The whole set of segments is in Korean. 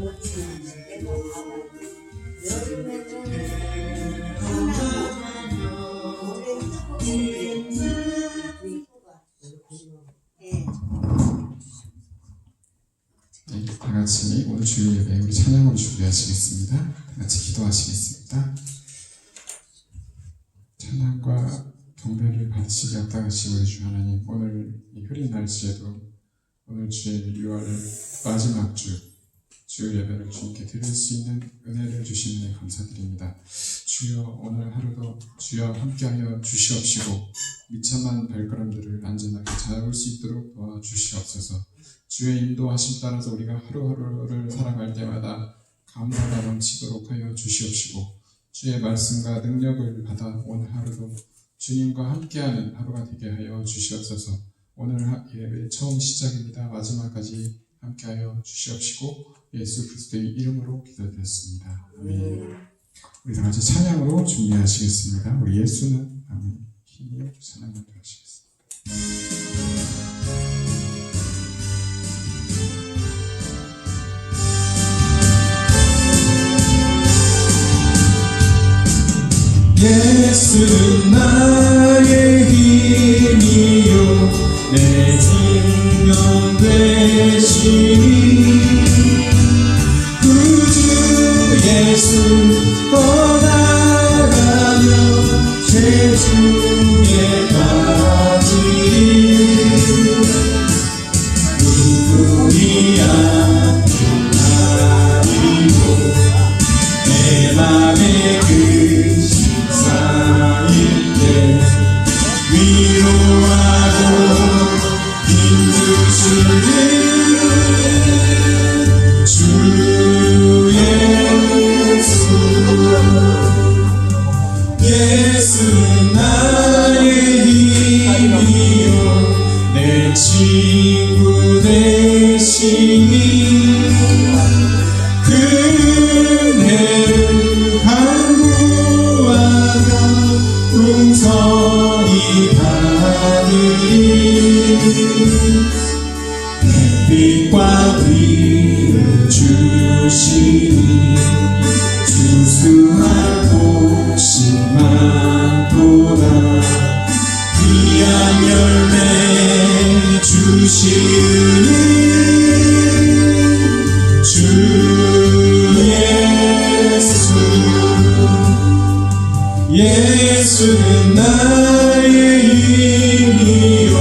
다 같이 오늘 주일 예배 우리 찬양으로 준비하시겠습니다. 다 같이 기도하시겠습니다. 찬양과 경배를 받으시기 앞당하시고 우리 주 하나님, 오늘 이 흐린 날씨에도 오늘 주일 6월 마지막 주일 예배를 주님께 드릴 수 있는 은혜를 주시는 데 감사드립니다. 주여, 오늘 하루도 주여 함께하여 주시옵시고 미천만 발걸음들을 안전하게 잘 올 수 있도록 도와주시옵소서. 주의 인도하심 따라서 우리가 하루하루를 살아갈 때마다 감사가 넘치도록 하여 주시옵시고, 주의 말씀과 능력을 받아 오늘 하루도 주님과 함께하는 하루가 되게 하여 주시옵소서. 오늘 예배 처음 시작입니다. 마지막까지 함께하여 주시옵시고 예수 그리스도의 이름으로 기도드렸습니다. 아멘. 우리 다 같이 찬양으로 준비하시겠습니다. 우리 예수는 아멘 힘이 찬양을 하시겠습니다. 예수는 나의 힘이요 내 생명 되시니 구주 예수 떠나가며 죄중에 빠지리 누구리 아프다리고 내 맘에 위로하고 힘주시는 주 예수. 예수는 나의 힘이요 내 친구 되시니 그 은혜를 간구하며 풍성히 하늘이 햇빛과 비를 주시니 주수한 복이 많도다 귀한 열매 주시니 주 예수. 예수는 나의 힘이요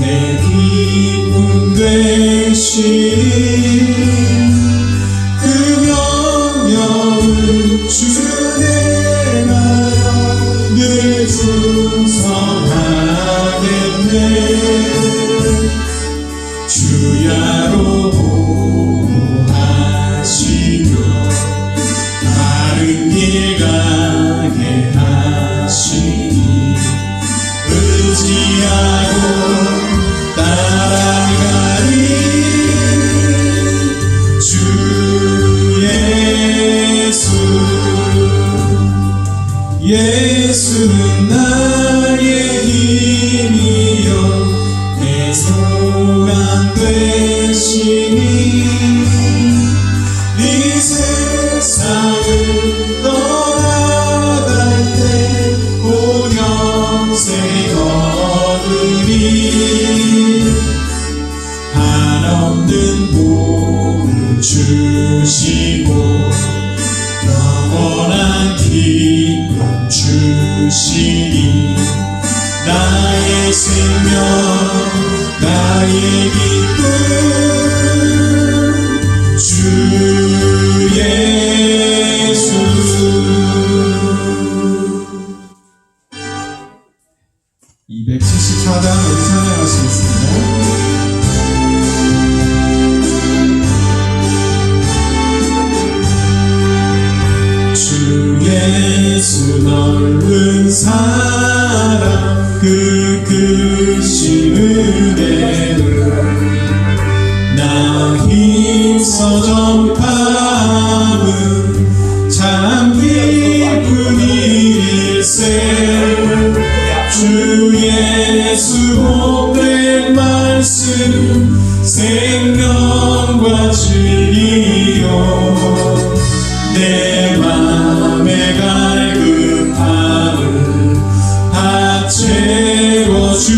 내 기쁨 되시니 그 명령을 주내 가려 늘 충성하겠네. 주야로 보호하시며 바른 길 가게 하시니 의지하고 따라가리 주 예수. 예수는 나의 힘이요 내 소망 되시니 이 세상을 떠나갈 때 고영생 얻으리 한없는 복을 주시고 영원한 기쁨 주시니 나의 생명 나의 기쁨 주 예수. 274장 우리 찬양하시겠습니다. 주 예수 넓은 사랑 그 크신 은혜를 나 힘써 전파함은 참 기쁜 일일세. 주 예수 복된 말씀 생명과 진리요 내 맘의 갈급함을 다 채워주시네.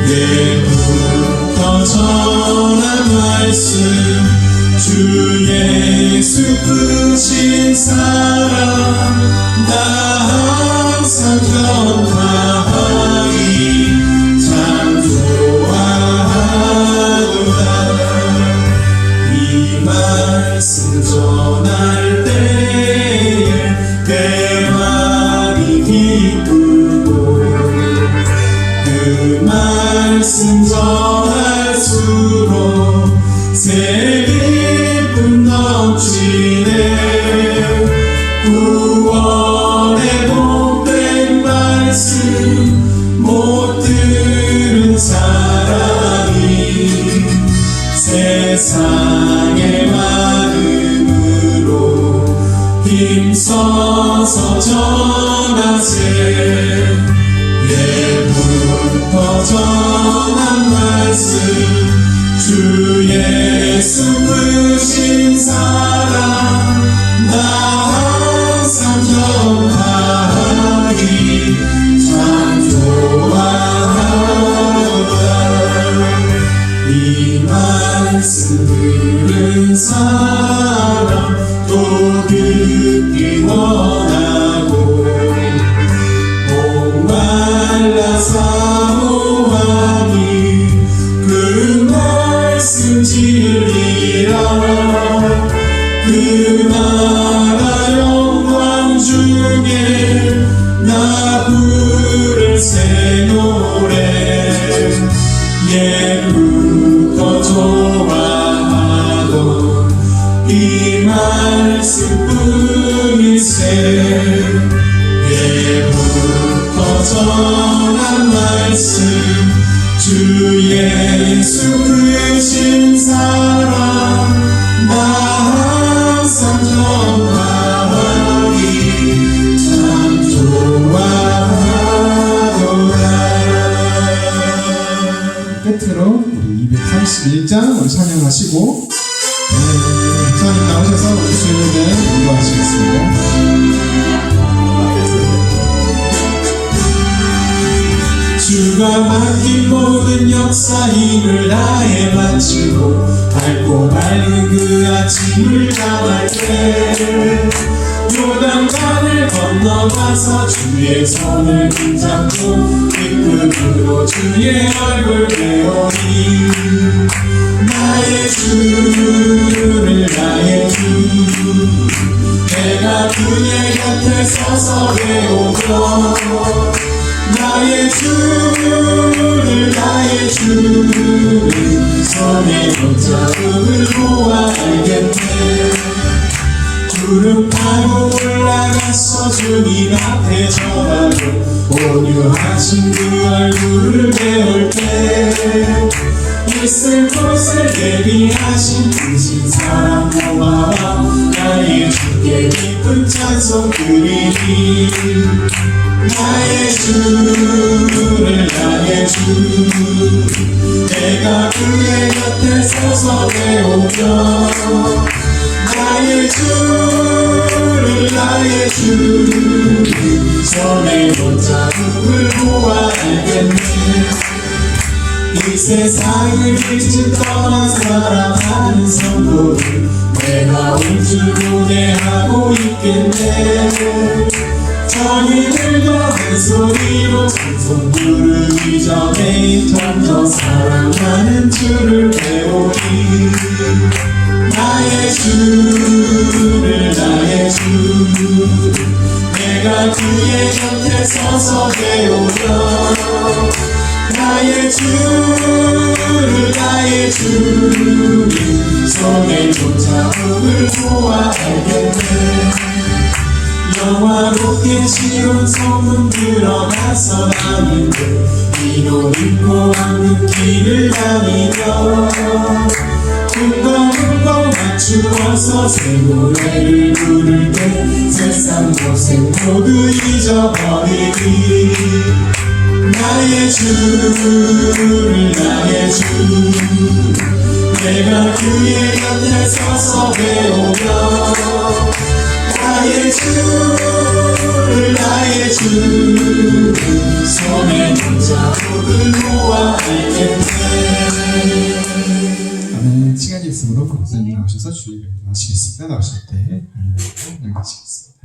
예부터 전한 말씀 주 예수 크신 사랑 나 항상 전파하기 참 좋아하노라. 이 말씀 전할 때에 내 마음이 기쁘고 그 말씀 전할수록 새 기쁨 넘치네. 구원의 복된 말씀 못 들은 사람이 세상의 마음으로 힘써서 전하세. 예부터 전한 말씀 주 예수 크신 사랑 나 항상 전하기 참 좋아하노라. 이 말씀 들은 사람 또 듣기 원하고 목말라 사모하니 그 말씀 진리라. 그 나라 영광 중에 나 부를 새 노래. 예부터 좋아하던 이 말씀뿐이세. 예부터 전한 말씀 주 예수 크신 사랑 나 항상 전하기 참 좋아하노라. 끝으로 우리 231장 우리 찬양하시고 목사님 나오셔서 우리 주님을 인도하시겠습니다. 주가 맡긴 모든 역사 힘을 다해 바치고 밝고 밝은 그 아침을 향할 때 요단강을 건너가서 주의 손을 붙잡고 기쁨으로 주의 얼굴 배우니 나의 주를 나의 주 내가 그의 곁에 서서 배우며 나의 주를 손에 붙잡음을 보아 알겠네. 구름 타고 올라가서 주님 앞에 전하고 온유하신 그 얼굴을 배울 때 있을 곳을 대비하신 크신 사랑 고마워 나의 주께 기쁜 찬송 드리니 나의 주를 나의 주 내가 그의 곁에 서서 배우며 나의 주를 나의 주 손에 붙잡음을 보아 알겠네. 이 세상을 일찍 떠난 사랑하는 성도들 내가 올 줄 고대하고 있겠네. 저희들도 한 소리로 찬송 부르기 전에 점점 사랑하는 주를 배우니 나의 주를 나의 주 내가 그의 곁에 서서 배우며 나의 주를 나의 주 손에 붙잡음을 보아 알겠네. 영화롭게 치운 소문 들어가서 나는데 이도 입고 왕는 길을 다니며 흠칫흠칫 맞추어서 새 노래를 부를 때 세상 고생 모두 잊어버리니 나의 주를 나의 주 내가 그의 곁에 서서 배우며 나의 주 손에 붙잡고 노아할 텐데. 아멘. 시간이 있으므로 목사님 나오셔서 주의 예배 하시겠습니다. 나오실 때 할렐루야 양하시겠습니다.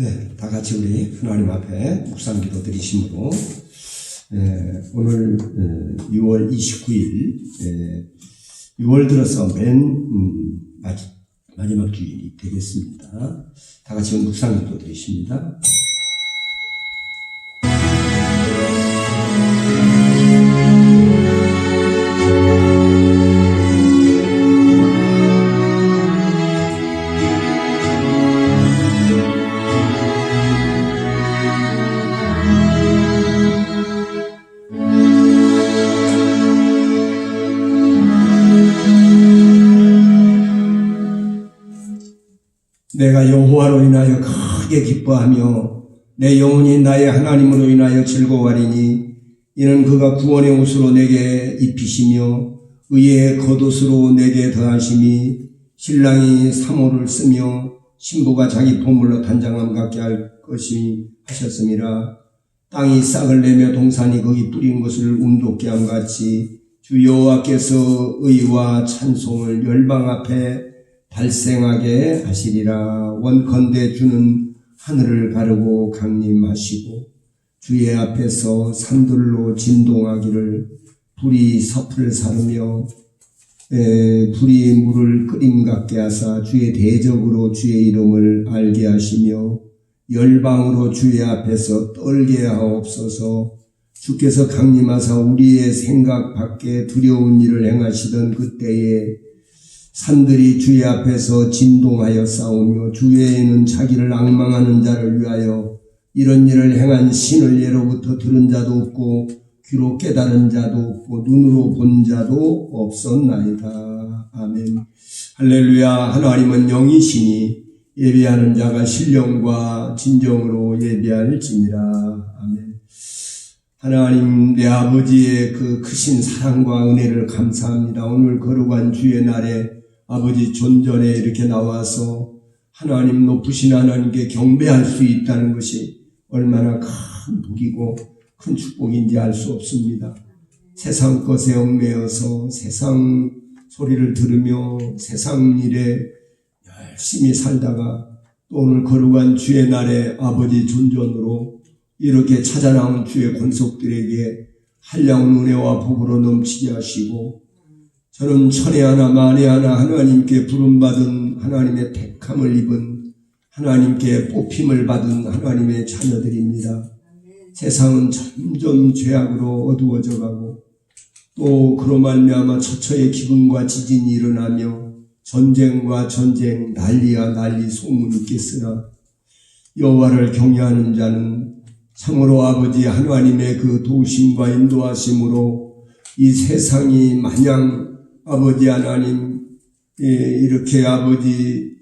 네, 다 같이 우리 하나님 앞에 묵상기도 드리심으로 오늘 6월 29일 6월 들어서 맨 마지막 주일이 되겠습니다. 다 같이 묵상기도 드리십니다. 내가 여호와로 인하여 크게 기뻐하며 내 영혼이 나의 하나님으로 인하여 즐거워하리니 이는 그가 구원의 옷으로 내게 입히시며 의의 겉옷으로 내게 더하심이 신랑이 사모를 쓰며 신부가 자기 보물로 단장함 같게 할 것이 하셨음이라. 땅이 싹을 내며 동산이 거기 뿌린 것을 움돋게 함 같이 주 여호와께서 의와 찬송을 열방 앞에 발생하게 하시리라. 원컨대 주는 하늘을 가르고 강림하시고 주의 앞에서 산들로 진동하기를 불이 섭을 사르며 불이 물을 끓임 같게 하사 주의 대적으로 주의 이름을 알게 하시며 열방으로 주의 앞에서 떨게 하옵소서. 주께서 강림하사 우리의 생각 밖에 두려운 일을 행하시던 그때에 산들이 주의 앞에서 진동하여 싸우며 주위에는 자기를 앙망하는 자를 위하여 이런 일을 행한 신을 예로부터 들은 자도 없고 귀로 깨달은 자도 없고 눈으로 본 자도 없었나이다. 아멘. 할렐루야. 하나님은 영이시니 예배하는 자가 신령과 진정으로 예배할지니라. 아멘. 하나님 내 아버지의 그 크신 사랑과 은혜를 감사합니다. 오늘 거룩한 주의 날에 아버지 존전에 이렇게 나와서 하나님 높으신 하나님께 경배할 수 있다는 것이 얼마나 큰 복이고 큰 축복인지 알 수 없습니다. 세상 것에 얽매여서 세상 소리를 들으며 세상 일에 열심히 살다가 또 오늘 거룩한 주의 날에 아버지 존전으로 이렇게 찾아 나온 주의 권속들에게 한량한 은혜와 복으로 넘치게 하시고 저는 천에 하나 만에 하나 하나님께 부름받은 하나님의 택함을 입은 하나님께 뽑힘을 받은 하나님의 자녀들입니다. 세상은 점점 죄악으로 어두워져 가고 또 그로 말미암아 처처의 기근과 지진이 일어나며 전쟁과 전쟁 난리야 난리 소문이 있겠으나 여호와를 경외하는 자는 참으로 아버지 하나님의 그 도우심과 인도하심으로 이 세상이 마냥 아버지 하나님 이렇게 아버지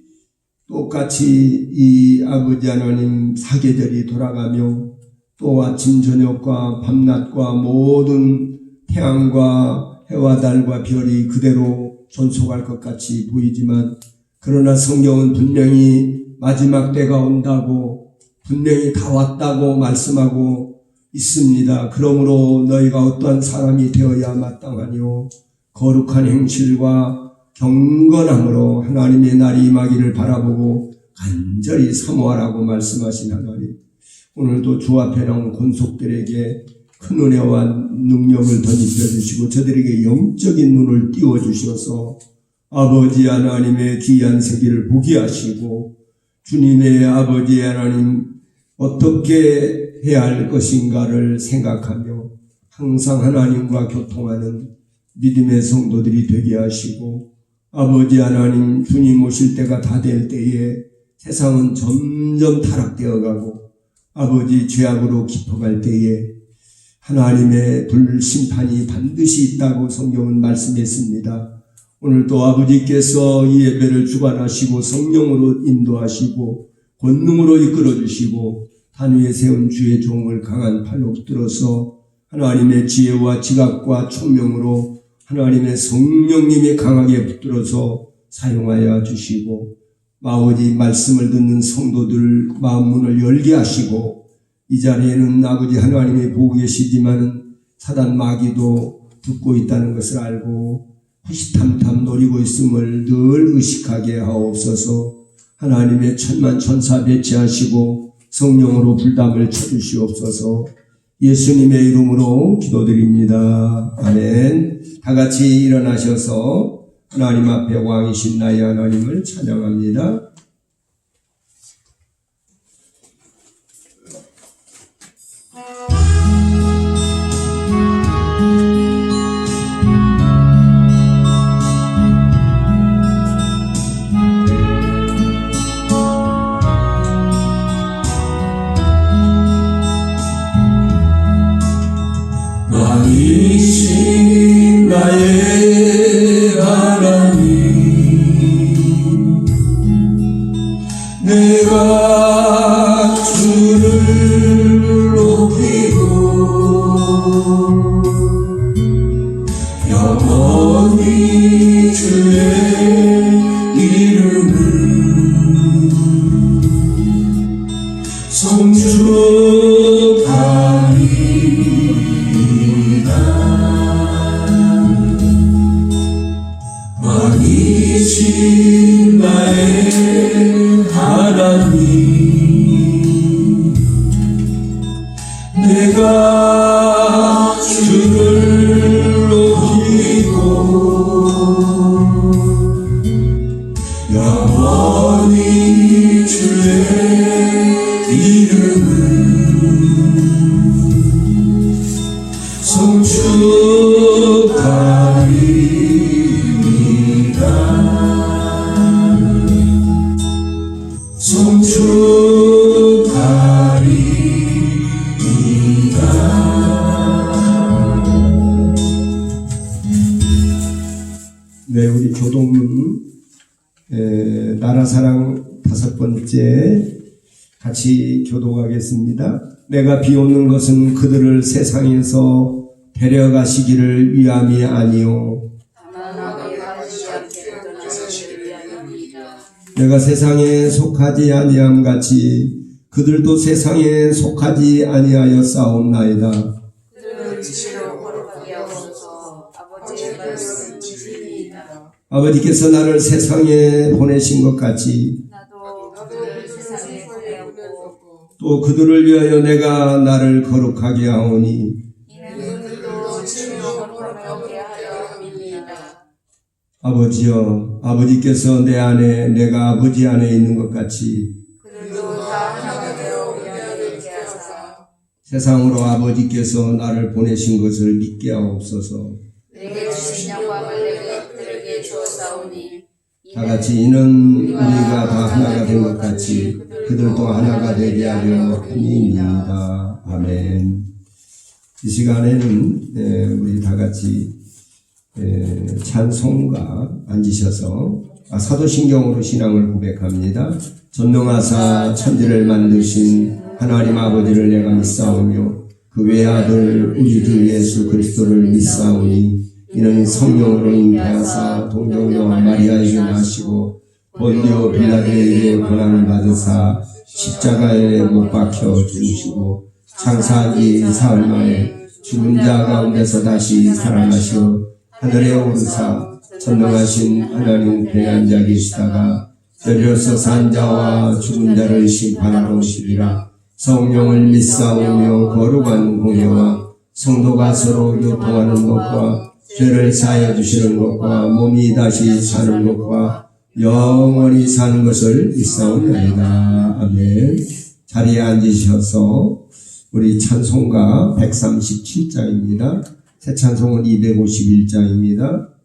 똑같이 이 아버지 하나님 사계절이 돌아가며 또 아침 저녁과 밤낮과 모든 태양과 해와 달과 별이 그대로 존속할 것 같이 보이지만 그러나 성경은 분명히 마지막 때가 온다고 분명히 다 왔다고 말씀하고 있습니다. 그러므로 너희가 어떠한 사람이 되어야 마땅하니요 거룩한 행실과 경건함으로 하나님의 날이 임하기를 바라보고 간절히 사모하라고 말씀하신 하나님, 오늘도 주 앞에 나온 권속들에게 큰 은혜와 능력을 덧입혀 주시고 저들에게 영적인 눈을 띄워 주셔서 아버지 하나님의 귀한 세계를 보게 하시고 주님의 아버지 하나님 어떻게 해야 할 것인가를 생각하며 항상 하나님과 교통하는 믿음의 성도들이 되게 하시고 아버지 하나님 주님 오실 때가 다 될 때에 세상은 점점 타락되어 가고 아버지 죄악으로 깊어갈 때에 하나님의 불심판이 반드시 있다고 성경은 말씀했습니다. 오늘도 아버지께서 이 예배를 주관하시고 성령으로 인도하시고 권능으로 이끌어 주시고 단 위에 세운 주의 종을 강한 팔로 붙들어서 하나님의 지혜와 지각과 총명으로 하나님의 성령님이 강하게 붙들어서 사용하여 주시고 아버지 말씀을 듣는 성도들 마음 문을 열게 하시고 이 자리에는 아버지 하나님이 보고 계시지만 사단 마귀도 듣고 있다는 것을 알고 호시탐탐 노리고 있음을 늘 의식하게 하옵소서. 하나님의 천만 천사 배치하시고 성령으로 불담을 쳐주시옵소서. 예수님의 이름으로 기도드립니다. 아멘. 다 같이 일어나셔서 하나님 앞에 왕이신 나의 하나님을 찬양합니다. 왕이신 나의 하나님, 내가 주를 높이고 영원히 주의 이름을 송축하리. 왕이신 나의 하나님, 내가 주를 높이고 영원히 주의 이름을 송축하리. 네, 우리 교동문 나라사랑 5번째 같이 교독하겠습니다. 내가 비오는 것은 그들을 세상에서 데려가시기를 위함이 아니요 내가 세상에 속하지 아니함 같이 그들도 세상에 속하지 아니하여 싸움나이다. 그들은 지시로 거룩하게 하옵소서. 아버지의 말씀은 진리이다. 아버지께서 나를 세상에 보내신 것 같이 나도 그들을 세상에 보내었고 또 그들을 위하여 내가 나를 거룩하게 하오니 이는 그들도 지시로 거룩하게 하려 함이니이다. 아버지여, 아버지께서 내 안에 내가 아버지 안에 있는 것 같이 그들도 다 하나가 되어 우리를 있게 하사 세상으로 아버지께서 나를 보내신 것을 믿게 하옵소서. 내게 주신 영광을 내가 그들에게 주었사오니 다 같이 이는 우리가 다 하나가 된 것 같이 그들도 하나가 되게 하려 함이니이다. 아멘. 이 시간에는 우리 다 같이 찬송가 앉으셔서 사도신경으로 신앙을 고백합니다. 전능하사 천지를 만드신 하나님 아버지를 내가 믿사오며 그 외아들 우리 주 예수 그리스도를 믿사오니 이는 성령으로 잉태하사 동정녀 마리아에게 나시고 본디오 빌라도에게 고난을 받으사 십자가에 못 박혀 죽으시고 장사한 사흘 만에 죽은 자 가운데서 다시 살아나시어 하늘에 오르사 전능하신 하나님 우편에 앉아 계시다가 저리로서 산 자와 죽은 자를 심판하러 오시리라. 성령을 믿사오며 거룩한 공예와 성도가 서로 교통하는 것과 죄를 사하여 주시는 것과 몸이 다시 사는 것과 영원히 사는 것을 믿사오나이다. 아멘. 자리에 앉으셔서 우리 찬송가 137장입니다. 새 찬송은 251장입니다.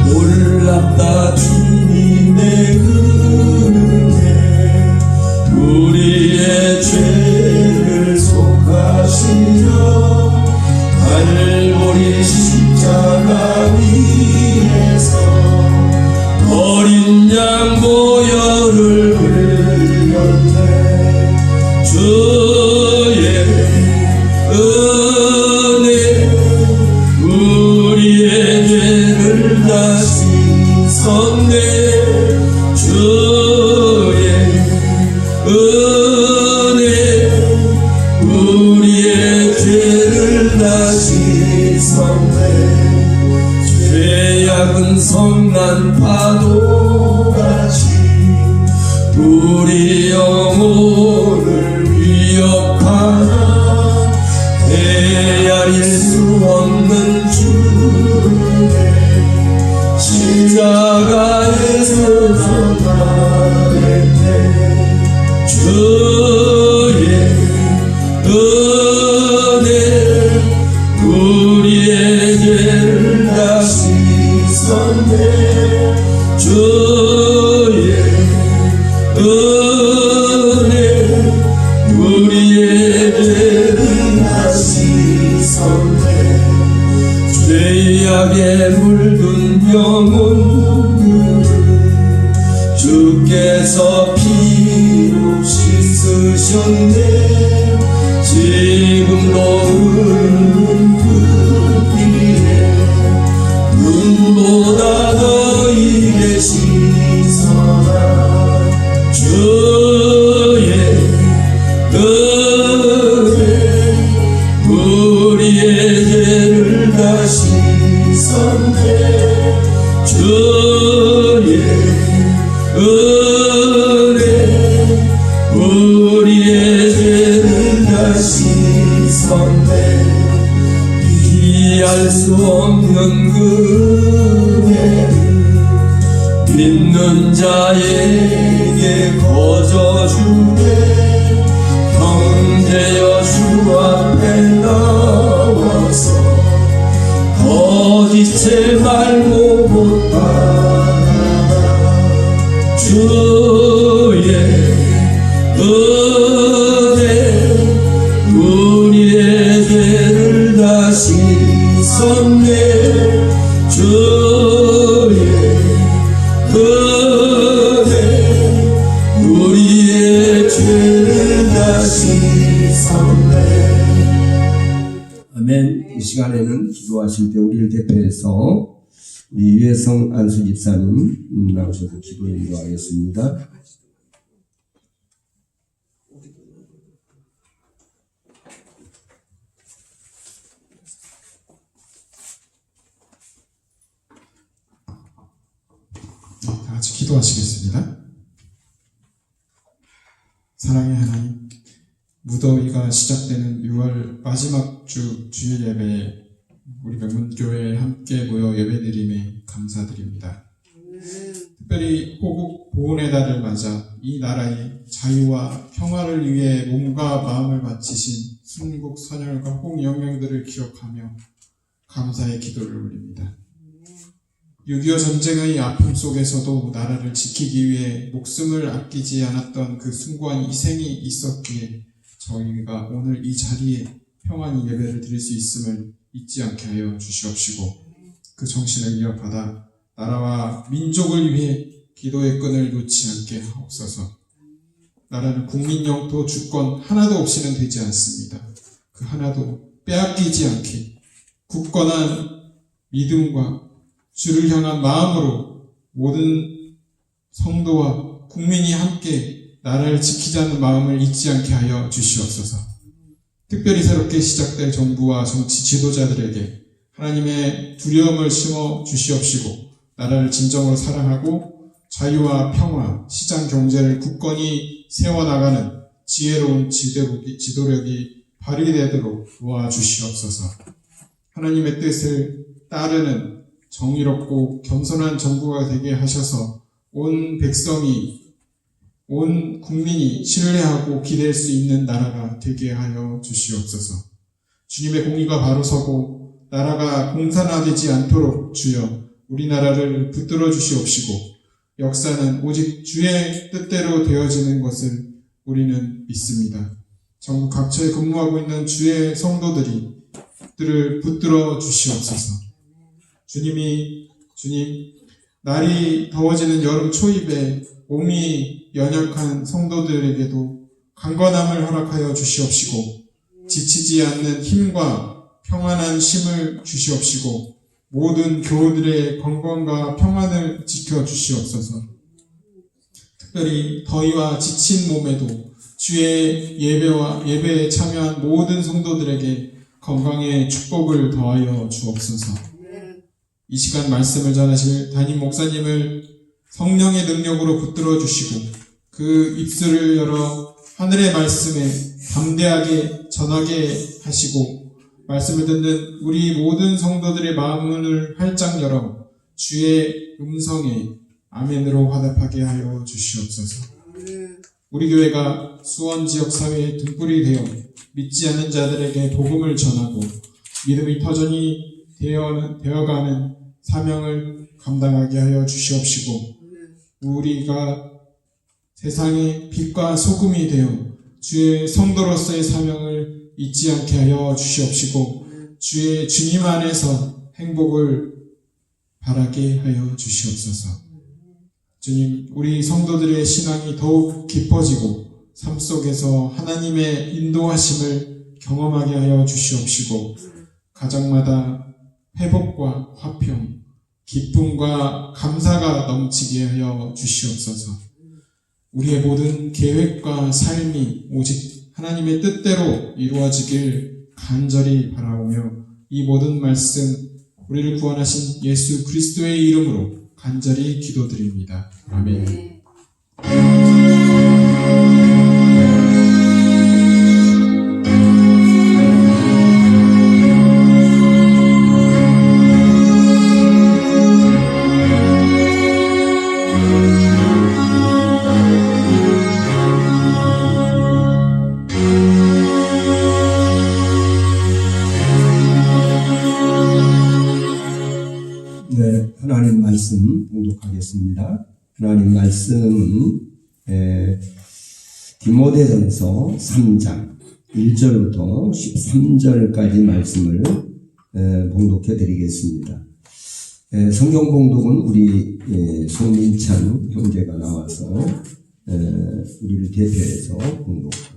놀랍다 주님의 은혜 우리의 죄를 속하시려 갈보리 십자가 위에서 어린 양 보혈을 흘렸네. 주의 은혜 우리의 죄를 다시 섰네. 주의 은혜 우리의 죄를 다시 섰네. 죄악은 성난 파도같이 우리 영혼을 위협하나 헤아릴 수 없는 주의 십자가에서 전하했네. 주의 은혜 우리의 죄를 다시 섰네. 주의 은혜 우리의 죄를 다시 섰네. 죄악에 물든 영혼들을 주께서 피로 씻으셨네. 지금도 흐르는 그 피에 눈보다 더 이게 씻어라. 주의 은혜 우리의 죄를 다시 섰네. 주의 은혜 우리의 죄를 다시 섰네. 피할 수 없는 그 은혜를 믿는 자에게 거저주네. 형제여 주 앞에 나와서 거짓의 말모 못하라. 주의 은혜 우리의 죄를 다시 섰네. 주의 은혜 우리의 죄를 다시 섰네. 아멘. 이 시간에는 기도하실 때 우리를 대표해서 우리 유혜성 안수 집사님 나오셔서 기도 인도하겠습니다. 다 같이 기도하시겠습니다. 사랑의 하나님, 무더위가 시작되는 6월 마지막 주 주일 예배에 우리 명문교회에 함께 모여 예배드림에 감사드립니다. 특별히 호국 보훈의 달을 맞아 이 나라의 자유와 평화를 위해 몸과 마음을 바치신 순국 선열과 홍영명들을 기억하며 감사의 기도를 올립니다. 6.25 전쟁의 아픔 속에서도 나라를 지키기 위해 목숨을 아끼지 않았던 그 숭고한 희생이 있었기에 저희가 오늘 이 자리에 평안히 예배를 드릴 수 있음을 잊지 않게 하여 주시옵시고 그 정신을 이어받아 나라와 민족을 위해 기도의 끈을 놓지 않게 하옵소서. 나라는 국민 영토 주권 하나도 없이는 되지 않습니다. 그 하나도 빼앗기지 않게 굳건한 믿음과 주를 향한 마음으로 모든 성도와 국민이 함께 나라를 지키자는 마음을 잊지 않게 하여 주시옵소서. 특별히 새롭게 시작될 정부와 정치 지도자들에게 하나님의 두려움을 심어 주시옵시고 나라를 진정으로 사랑하고 자유와 평화, 시장 경제를 굳건히 세워나가는 지혜로운 지도력이 발휘되도록 도와주시옵소서. 하나님의 뜻을 따르는 정의롭고 겸손한 정부가 되게 하셔서 온 백성이, 온 국민이 신뢰하고 기댈 수 있는 나라가 되게 하여 주시옵소서. 주님의 공의가 바로 서고 나라가 공산화되지 않도록 주여 우리나라를 붙들어 주시옵시고 역사는 오직 주의 뜻대로 되어지는 것을 우리는 믿습니다. 전국 각처에 근무하고 있는 주의 성도들을 붙들어 주시옵소서. 주님, 날이 더워지는 여름 초입에 몸이 연약한 성도들에게도 강건함을 허락하여 주시옵시고 지치지 않는 힘과 평안한 쉼을 주시옵시고 모든 교우들의 건강과 평안을 지켜 주시옵소서. 특별히 더위와 지친 몸에도 주의 예배에 참여한 모든 성도들에게 건강의 축복을 더하여 주옵소서. 이 시간 말씀을 전하실 담임 목사님을 성령의 능력으로 붙들어 주시고 그 입술을 열어 하늘의 말씀에 담대하게 전하게 하시고 말씀을 듣는 우리 모든 성도들의 마음을 활짝 열어 주의 음성에 아멘으로 화답하게 하여 주시옵소서. 우리 교회가 수원 지역 사회의 등불이 되어 믿지 않는 자들에게 복음을 전하고 믿음이 터전이 되어가는 사명을 감당하게 하여 주시옵시고 우리가 세상의 빛과 소금이 되어 주의 성도로서의 사명을 잊지 않게 하여 주시옵시고 주의 주님 안에서 행복을 바라게 하여 주시옵소서. 주님, 우리 성도들의 신앙이 더욱 깊어지고 삶 속에서 하나님의 인도하심을 경험하게 하여 주시옵시고 가정마다 회복과 화평, 기쁨과 감사가 넘치게 하여 주시옵소서. 우리의 모든 계획과 삶이 오직 하나님의 뜻대로 이루어지길 간절히 바라오며 이 모든 말씀 우리를 구원하신 예수 그리스도의 이름으로 간절히 기도드립니다. 아멘. 네, 하나님 말씀 봉독하겠습니다. 하나님 말씀은 디모데전서 3장 1절부터 13절까지 말씀을 봉독해 드리겠습니다. 성경 봉독은 우리 송민찬 형제가 나와서 우리를 대표해서 봉독하겠습니다.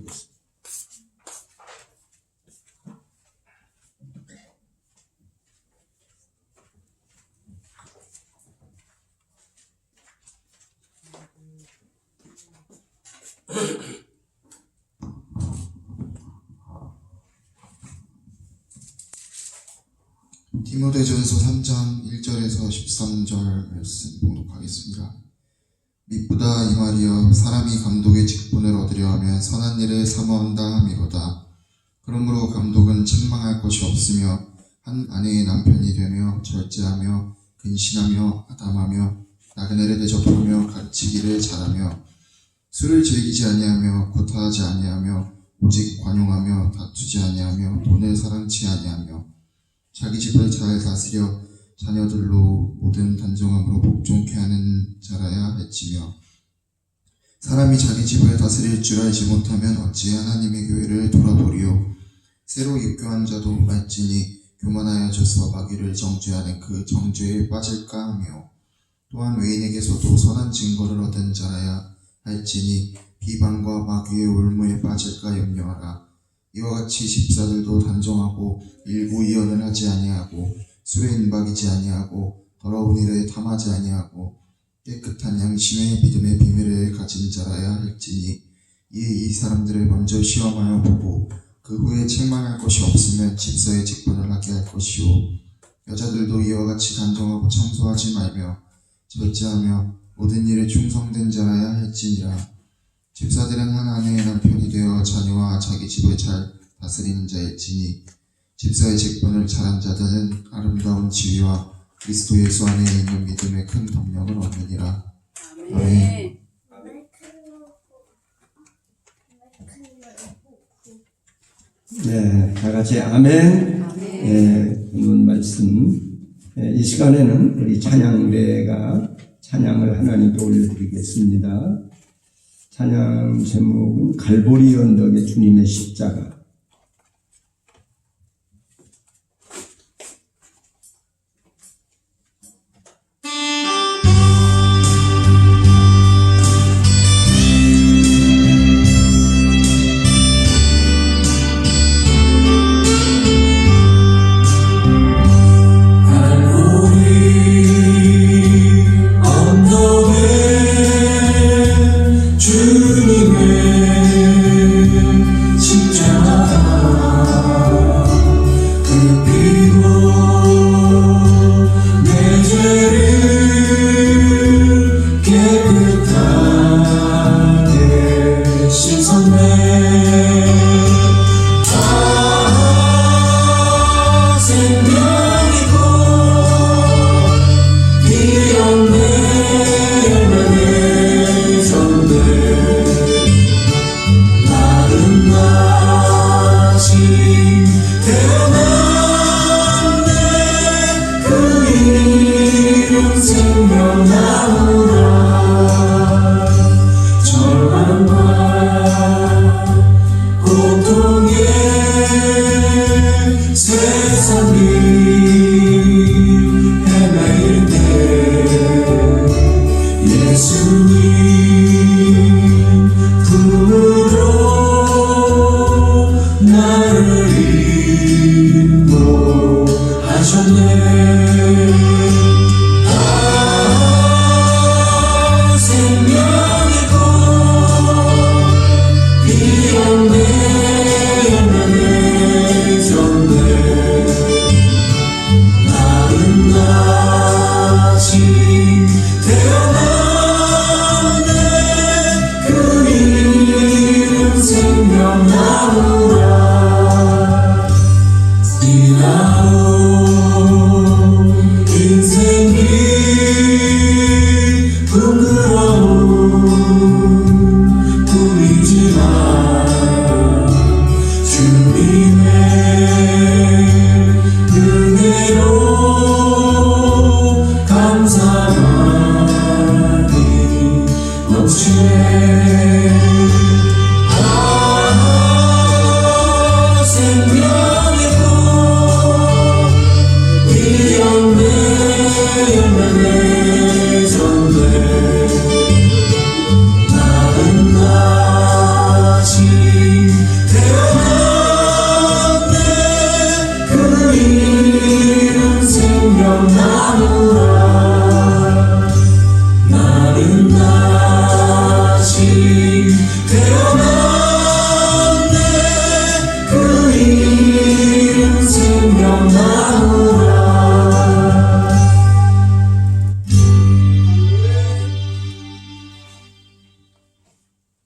디모데전서 3장 1절에서 13절 말씀 봉독하겠습니다. 미쁘다 이 말이여 사람이 감독의 직분을 얻으려 하면 선한 일을 사모한다 함이로다. 그러므로 감독은 책망할 것이 없으며 한 아내의 남편이 되며 절제하며 근신하며 아담하며 나그네를 대접하며 가르치기를 잘하며 술을 즐기지 아니하며 구타하지 아니하며 오직 관용하며 다투지 아니하며 돈을 사랑치 아니하며 자기 집을 잘 다스려 자녀들로 모든 단정함으로 복종케 하는 자라야 할지며 사람이 자기 집을 다스릴 줄 알지 못하면 어찌 하나님의 교회를 돌아보리요. 새로 입교한 자도 말지니 교만하여져서 마귀를 정죄하는 그 정죄에 빠질까 하며 또한 외인에게서도 선한 증거를 얻은 자라야 할지니 비방과 마귀의 올무에 빠질까 염려하라. 이와 같이 집사들도 단정하고 일부 이언을 하지 아니하고 술에 임박이지 아니하고 더러운 일에 탐하지 아니하고 깨끗한 양심의 믿음의 비밀을 가진 자라야 할지니 이에 이 사람들을 먼저 시험하여 보고 그 후에 책망할 것이 없으면 집사의 직분을 하게 할 것이요 여자들도 이와 같이 단정하고 청소하지 말며 절제하며 모든 일에 충성된 자라야 할지니라. 집사들은 한 아내의 남편이 되어 자녀와 자기 집을 잘 다스리는 자일지니 집사의 직분을 잘한 자들은 아름다운 지위와 그리스도 예수 안에 있는 믿음의 큰 덕력을 얻느니라. 아멘. 네, 다 같이 아멘. 예, 본문 말씀. 이 시간에는 우리 찬양대가 찬양을 하나님께 올려드리겠습니다. 찬양 제목은 갈보리 언덕의 주님의 십자가.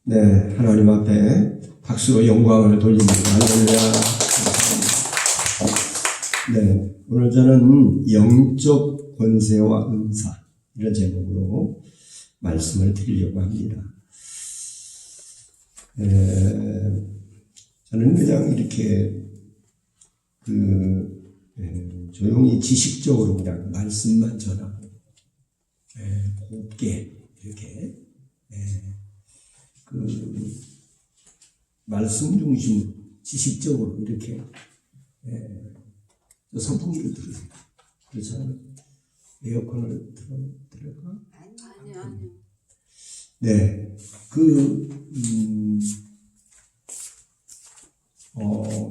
네, 하나님 앞에 박수로 영광을 돌립니다. 할렐루야. 네, 오늘 저는 영적 권세와 은사 이런 제목으로 말씀을 드리려고 합니다. 저는 그냥 이렇게 조용히 지식적으로 그냥 말씀만 전하고 곱게 이렇게 말씀 중심 지식적으로 이렇게 선풍기를 들으세요. 그렇잖아요. 에어컨을 틀을까? 아니요. 네,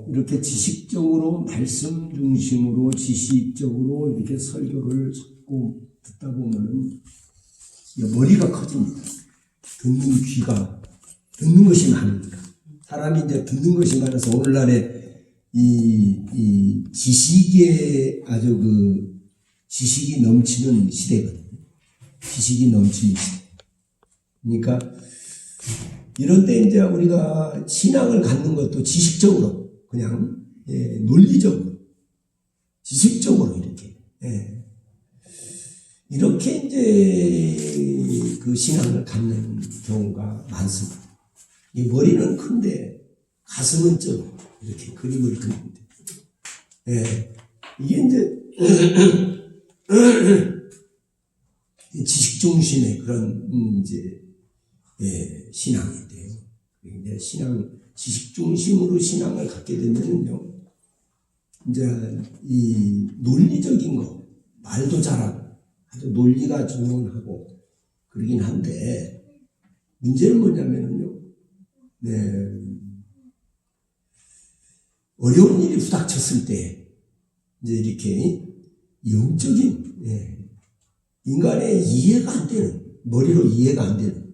이렇게 지식적으로 말씀 중심으로 지식적으로 이렇게 설교를 자꾸 듣다 보면은 머리가 커집니다. 듣는 귀가 듣는 것이 많으니까 사람이 이제 듣는 것이 많아서 오늘날에 이 지식에 아주 지식이 넘치는 시대거든요. 지식이 넘치는 시대. 그러니까 이런 때 이제 우리가 신앙을 갖는 것도 지식적으로 그냥 논리적으로 지식적으로 이렇게 이제 그 신앙을 갖는 경우가 많습니다. 이 머리는 큰데 가슴은 좀 이렇게 그림을 그리는데 이게 이제 지식 중심의 그런 이제 신앙인데요. 이제 지식 중심으로 신앙을 갖게 되면요, 이제 이 논리적인 거, 말도 잘하고, 아주 논리가 중요하고, 그러긴 한데, 문제는 뭐냐면요, 어려운 일이 부닥쳤을 때, 이제 이렇게 영적인, 인간의 이해가 안 되는, 머리로 이해가 안 되는,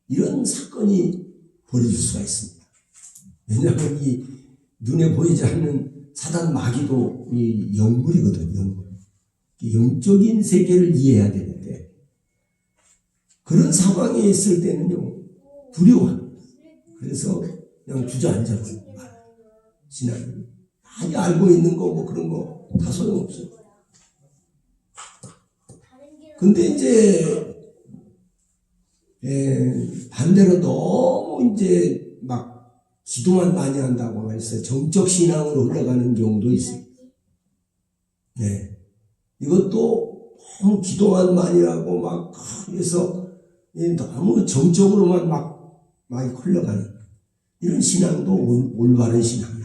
이런 사건이 벌어질 수가 있습니다. 왜냐하면 이 눈에 보이지 않는 사단 마귀도 이 영물이거든요. 영물. 영적인 세계를 이해해야 되는데 그런 상황에 있을 때는요 두려워합니다. 그래서 그냥 주저앉아버립니다. 신앙이 많이 알고 있는 거 뭐 그런 거 다 소용없어요. 근데 이제 반대로 너무 이제 막 기도만 많이 한다고 해서 정적 신앙으로 흘러가는 경우도 있어요. 이것도 너무 기도만 많이 하고 막 해서 너무 정적으로만 막 많이 흘러가는 이런 신앙도 올바른 신앙은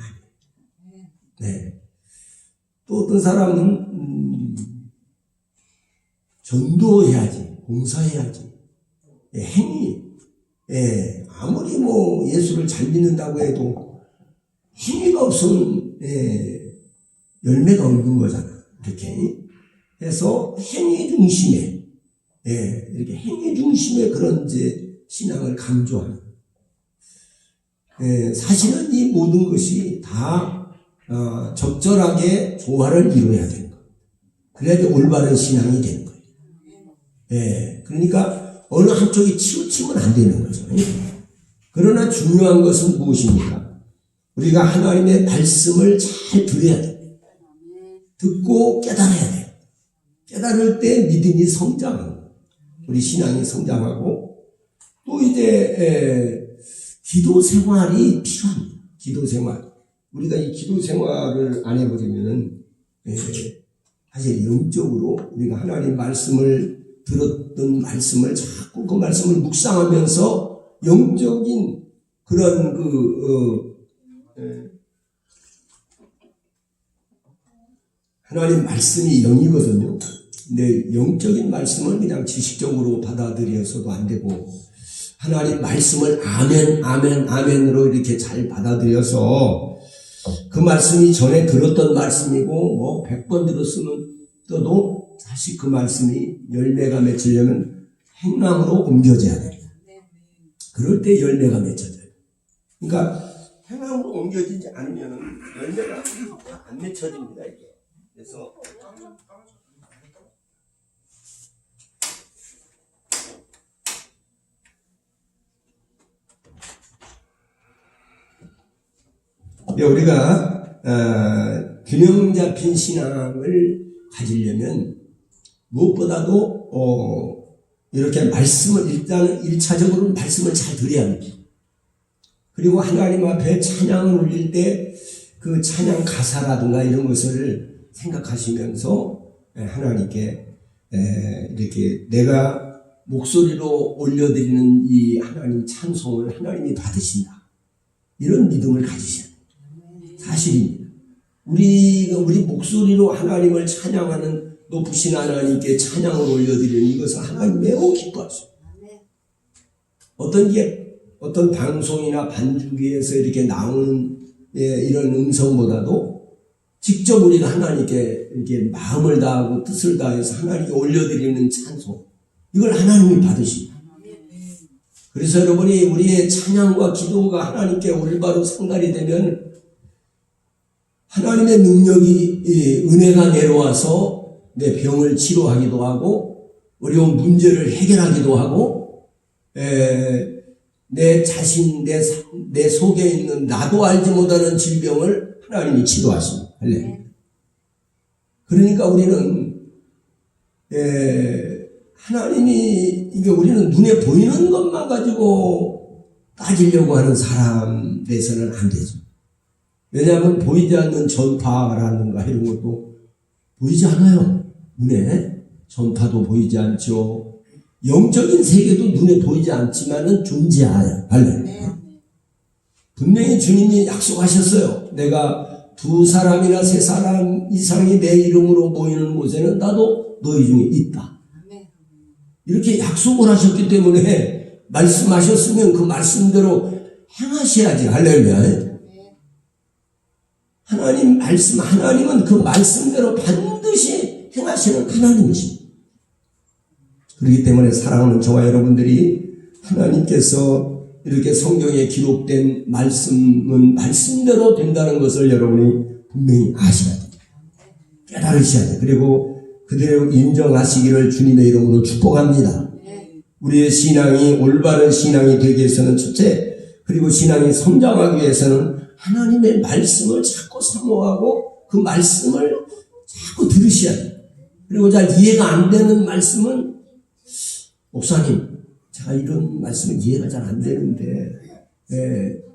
아니에요. 또 어떤 사람은 전도해야지, 봉사해야지. 행위, 아무리 뭐 예수를 잘 믿는다고 해도 행위가 없으면 열매가 없는 거잖아. 이렇게 해서 행위 중심의 이렇게 행위 중심의 그런 이제 신앙을 강조하는. 사실은 이 모든 것이 다 적절하게 조화를 이루어야 되는 거예요. 그래야지 올바른 신앙이 되는 거예요. 그러니까 어느 한쪽이 치우치면 안 되는 거죠. 그러나 중요한 것은 무엇입니까? 우리가 하나님의 말씀을 잘 들어야 돼요. 듣고 깨달아야 돼요. 깨달을 때 믿음이 성장하고 우리 신앙이 성장하고 또 이제 기도 생활이 필요합니다. 기도 생활. 우리가 이 기도 생활을 안 해버리면은 사실 영적으로 우리가 하나님 말씀을 들었던 말씀을 자꾸 그 말씀을 묵상하면서 영적인 그런 하나님 말씀이 영이거든요. 근데 영적인 말씀을 그냥 지식적으로 받아들여서도 안 되고 하나님 말씀을 아멘, 아멘, 아멘으로 이렇게 잘 받아들여서 그 말씀이 전에 들었던 말씀이고 뭐 100번 들었으면 또도 다시 그 말씀이 열매가 맺히려면 행함으로 옮겨져야 됩니다. 그럴 때 열매가 맺혀져요. 그러니까 행함으로 옮겨지지 않으면 열매가 안 맺혀집니다. 이게. 그래서 우리가 균형 잡힌 신앙을 가지려면 무엇보다도 이렇게 말씀을 일단은 1차적으로 말씀을 잘 들어야 합니다. 그리고 하나님 앞에 찬양을 올릴 때 그 찬양 가사라든가 이런 것을 생각하시면서 하나님께 이렇게 내가 목소리로 올려드리는 이 하나님 찬송을 하나님이 받으신다. 이런 믿음을 가지셔야 돼요. 사실입니다. 우리 목소리로 하나님을 찬양하는 높으신 하나님께 찬양을 올려드리는 이것을 하나님 매우 기뻐하십니다. 어떤 방송이나 반주기에서 이렇게 나오는 이런 음성보다도 직접 우리가 하나님께 이렇게 마음을 다하고 뜻을 다해서 하나님께 올려드리는 찬송, 이걸 하나님이 받으십니다. 그래서 여러분이 우리의 찬양과 기도가 하나님께 올바로 상달이 되면 하나님의 능력이, 은혜가 내려와서 내 병을 치료하기도 하고 어려운 문제를 해결하기도 하고 내 자신, 내 속에 있는 나도 알지 못하는 질병을 하나님이 치료하십니다. 할렐루야. 그러니까 우리는 하나님이, 이게 우리는 눈에 보이는 것만 가지고 따지려고 하는 사람 돼서는 안 되죠. 왜냐하면 보이지 않는 전파라는가 이런 것도 보이지 않아요. 눈에 전파도 보이지 않죠. 영적인 세계도 눈에 보이지 않지만은 존재해요. 할렐루야. 분명히 주님이 약속하셨어요. 내가 2사람이나 3사람 이상이 내 이름으로 모이는 곳에는 나도 너희 중에 있다. 이렇게 약속을 하셨기 때문에 말씀하셨으면 그 말씀대로 행하셔야지. 할렐루야. 하나님은 그 말씀대로 반드시 행하시는 하나님이십니다. 그렇기 때문에 사랑하는 저와 여러분들이 하나님께서 이렇게 성경에 기록된 말씀은 말씀대로 된다는 것을 여러분이 분명히 아셔야 됩니다. 깨달으셔야 돼요. 그리고 그대로 인정하시기를 주님의 이름으로 축복합니다. 우리의 신앙이 올바른 신앙이 되기 위해서는 첫째, 그리고 신앙이 성장하기 위해서는 하나님의 말씀을 자꾸 사모하고 그 말씀을 자꾸 들으셔야 돼요. 그리고 잘 이해가 안 되는 말씀은 목사님, 제가 이런 말씀은 이해가 잘 안 되는데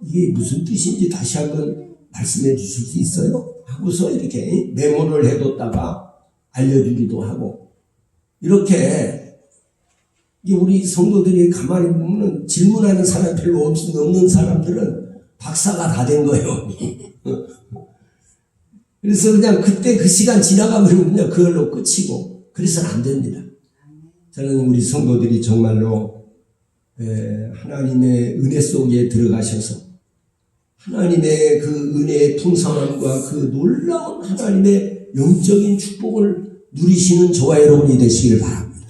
이게 무슨 뜻인지 다시 한번 말씀해 주실 수 있어요? 하고서 이렇게 메모를 해뒀다가 알려주기도 하고, 이렇게 우리 성도들이 가만히 보면 질문하는 사람 별로 없는 사람들은 박사가 다 된 거예요. 그래서 그냥 그때 그 시간 지나가면 그냥 그걸로 끝이고, 그래서는 안 됩니다. 저는 우리 성도들이 정말로 하나님의 은혜 속에 들어가셔서 하나님의 그 은혜의 풍성함과 그 놀라운 하나님의 영적인 축복을 누리시는 저와 여러분이 되시길 바랍니다.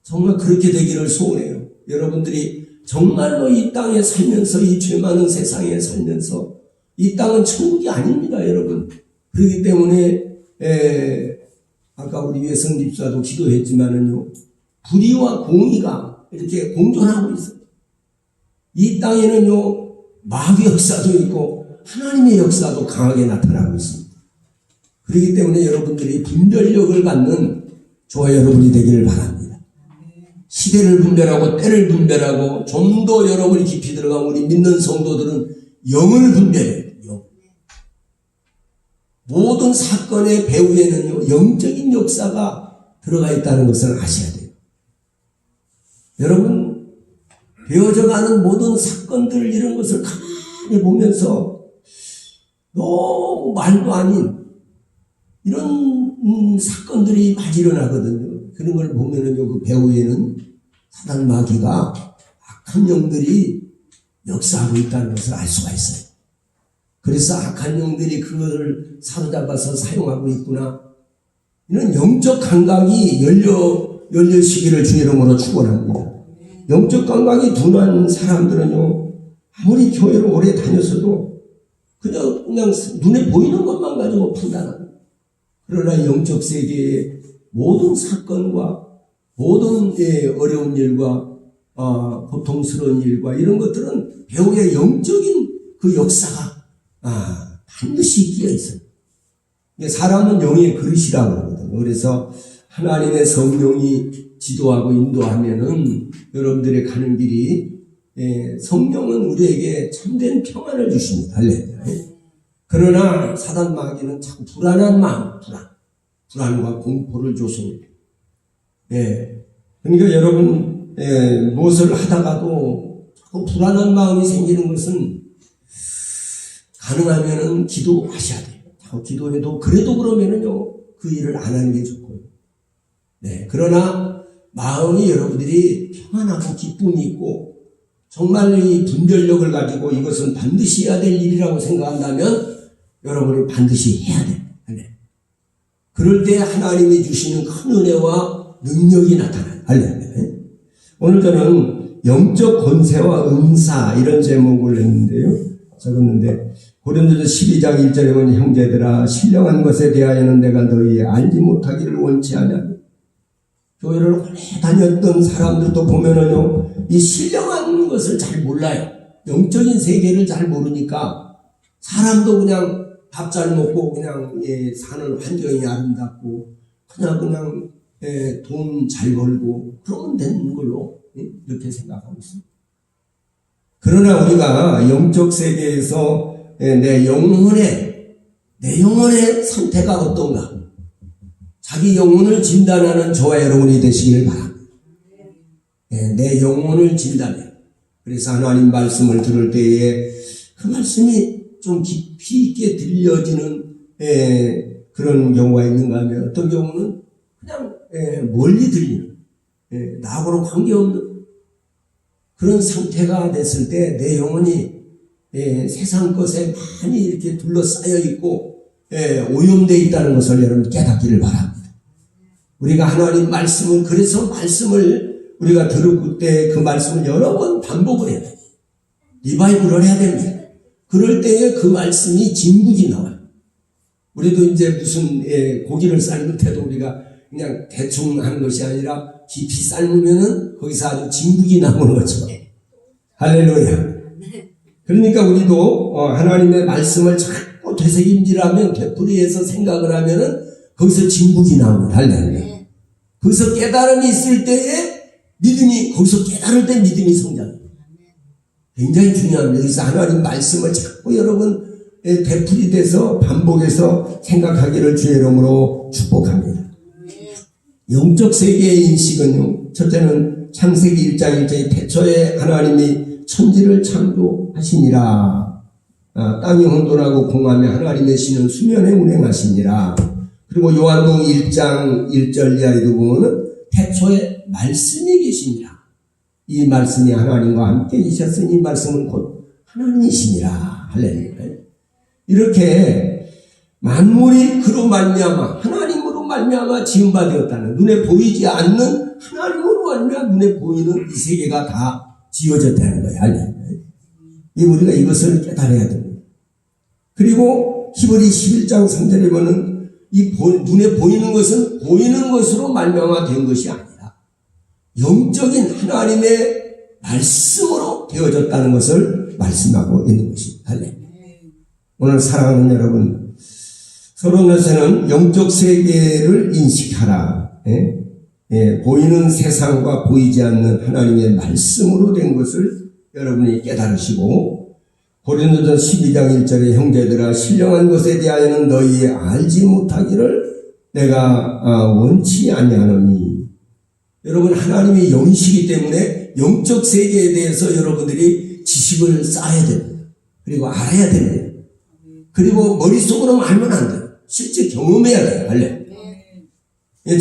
정말 그렇게 되기를 소원해요. 여러분들이 정말로 이 땅에 살면서, 이 죄 많은 세상에 살면서, 이 땅은 천국이 아닙니다, 여러분. 그렇기 때문에 아까 우리 외성 집사도 기도했지만은요, 불의와 공의가 이렇게 공존하고 있어요. 이 땅에는요, 마귀 역사도 있고 하나님의 역사도 강하게 나타나고 있습니다. 그렇기 때문에 여러분들이 분별력을 갖는 저와 여러분이 되기를 바랍니다. 시대를 분별하고 때를 분별하고 좀 더 여러분이 깊이 들어가면 우리 믿는 성도들은 영을 분별해요. 영. 모든 사건의 배후에는요, 영적인 역사가 들어가 있다는 것을 아셔야 돼요. 여러분, 되어져가는 모든 사건들, 이런 것을 가만히 보면서 너무 말도 아닌 이런 사건들이 많이 일어나거든요. 그런 걸 보면은요, 그 배후에는 사단 마귀가, 악한 영들이 역사하고 있다는 것을 알 수가 있어요. 그래서 악한 영들이 그것을 사로잡아서 사용하고 있구나. 이런 영적 감각이 열려시기를 주 이름으로 축원합니다. 영적 감각이 둔한 사람들은요, 아무리 교회를 오래 다녔어도 그냥 눈에 보이는 것만 가지고 판단합니다. 그러나 영적 세계의 모든 사건과 모든 어려운 일과 고통스러운 일과 이런 것들은 배후에 영적인 그 역사가 반드시 끼어 있어요. 사람은 영의 그릇이라고 하거든요. 그래서 하나님의 성령이 지도하고 인도하면은 여러분들의 가는 길이, 성령은 우리에게 참된 평안을 주십니다. 할렐루야. 그러나 사단 마귀는 자꾸 불안한 마음, 불안과 공포를 조성해요. 그러니까 여러분, 무엇을 하다가도 자꾸 불안한 마음이 생기는 것은 가능하면은 기도하셔야 돼요. 자꾸 기도해도 그래도 그러면은요, 그 일을 안 하는 게 좋고요. 그러나 마음이 여러분들이 평안하고 기쁨이 있고 정말 이 분별력을 가지고 이것은 반드시 해야 될 일이라고 생각한다면 여러분이 반드시 해야 돼. 그럴 때 하나님이 주시는 큰 은혜와 능력이 나타나요. 할렐루야. 오늘 저는 영적 권세와 은사 이런 제목을 냈는데요. 적었는데 고린도서 12장 1절에 보면 형제들아 신령한 것에 대하여는 내가 너희 알지 못하기를 원치 않냐. 교회를 오래 다녔던 사람들도 보면은요, 이 신령한 것을 잘 몰라요. 영적인 세계를 잘 모르니까 사람도 그냥 밥 잘 먹고 그냥 사는 환경이 아름답고 그냥 돈 잘 벌고 그러면 되는 걸로 이렇게 생각하고 있습니다. 그러나 우리가 영적 세계에서 내 영혼의 상태가 어떤가? 자기 영혼을 진단하는 저와 여러분이 되시길 바랍니다. 내 영혼을 진단해. 그래서 하나님 말씀을 들을 때에 그 말씀이 좀 깊이 있게 들려지는 그런 경우가 있는가 하면 어떤 경우는 그냥 멀리 들리는 나하고는 관계없는 그런 상태가 됐을 때 내 영혼이 세상 것에 많이 이렇게 둘러싸여 있고 오염되어 있다는 것을 여러분 깨닫기를 바랍니다. 우리가 하나님 말씀을 그래서 말씀을 우리가 들을 때 그 말씀을 여러 번 반복을 해야 돼요. 리바이브를 해야 됩니다. 그럴 때에 그 말씀이 진국이 나와요. 우리도 이제 무슨 고기를 삶을 때도 우리가 그냥 대충 하는 것이 아니라 깊이 삶으면은 거기서 아주 진국이 나오는 거죠. 할렐루야. 그러니까 우리도 하나님의 말씀을 자꾸 되새김질하면 되풀이해서 생각을 하면은 거기서 진국이 나옵니다. 할렐루야. 거기서 깨달음이 있을 때에 거기서 깨달을 때 믿음이 성장해요. 굉장히 중요합니다. 그래서 하나님 말씀을 자꾸 여러분 되풀이돼서 반복해서 생각하기를 주의 이름으로 축복합니다. 영적 세계의 인식은요, 첫째는 창세기 1장 1절에 태초에 하나님이 천지를 창조하시니라. 땅이 혼돈하고 공함에 하나님의 신은 수면에 운행하시니라. 그리고 요한복음 1장 1절 이하에도 보면은 태초에 말씀이 계시니라. 이 말씀이 하나님과 함께 계셨으니 이 말씀은 곧 하나님이시니라. 할렐루야. 이렇게 만물이 그로 말미암아 하나님으로 말미암아 지음바 되었다는, 눈에 보이지 않는 하나님으로 말미암아 눈에 보이는 이 세계가 다 지어졌다는 거예요. 할렐루야. 우리가 이것을 깨달아야 됩니다. 그리고 히브리 11장 3절에 보면 눈에 보이는 것은 보이는 것으로 말미암아 된 것이 아니라 영적인 하나님의 말씀으로 되어졌다는 것을 말씀하고 있는 것입니다. 할렐루야. 오늘 사랑하는 여러분, 서론에서는 영적 세계를 인식하라. 보이는 세상과 보이지 않는 하나님의 말씀으로 된 것을 여러분이 깨달으시고, 고린도전 12장 1절에 형제들아 신령한 것에 대하여는 너희 알지 못하기를 내가 원치 아니하노니. 여러분, 하나님이 영이시기 때문에 영적 세계에 대해서 여러분들이 지식을 쌓아야 됩니다. 그리고 알아야 됩니다. 그리고 머릿속으로만 알면 안 돼요. 실제 경험해야 돼요. 할래.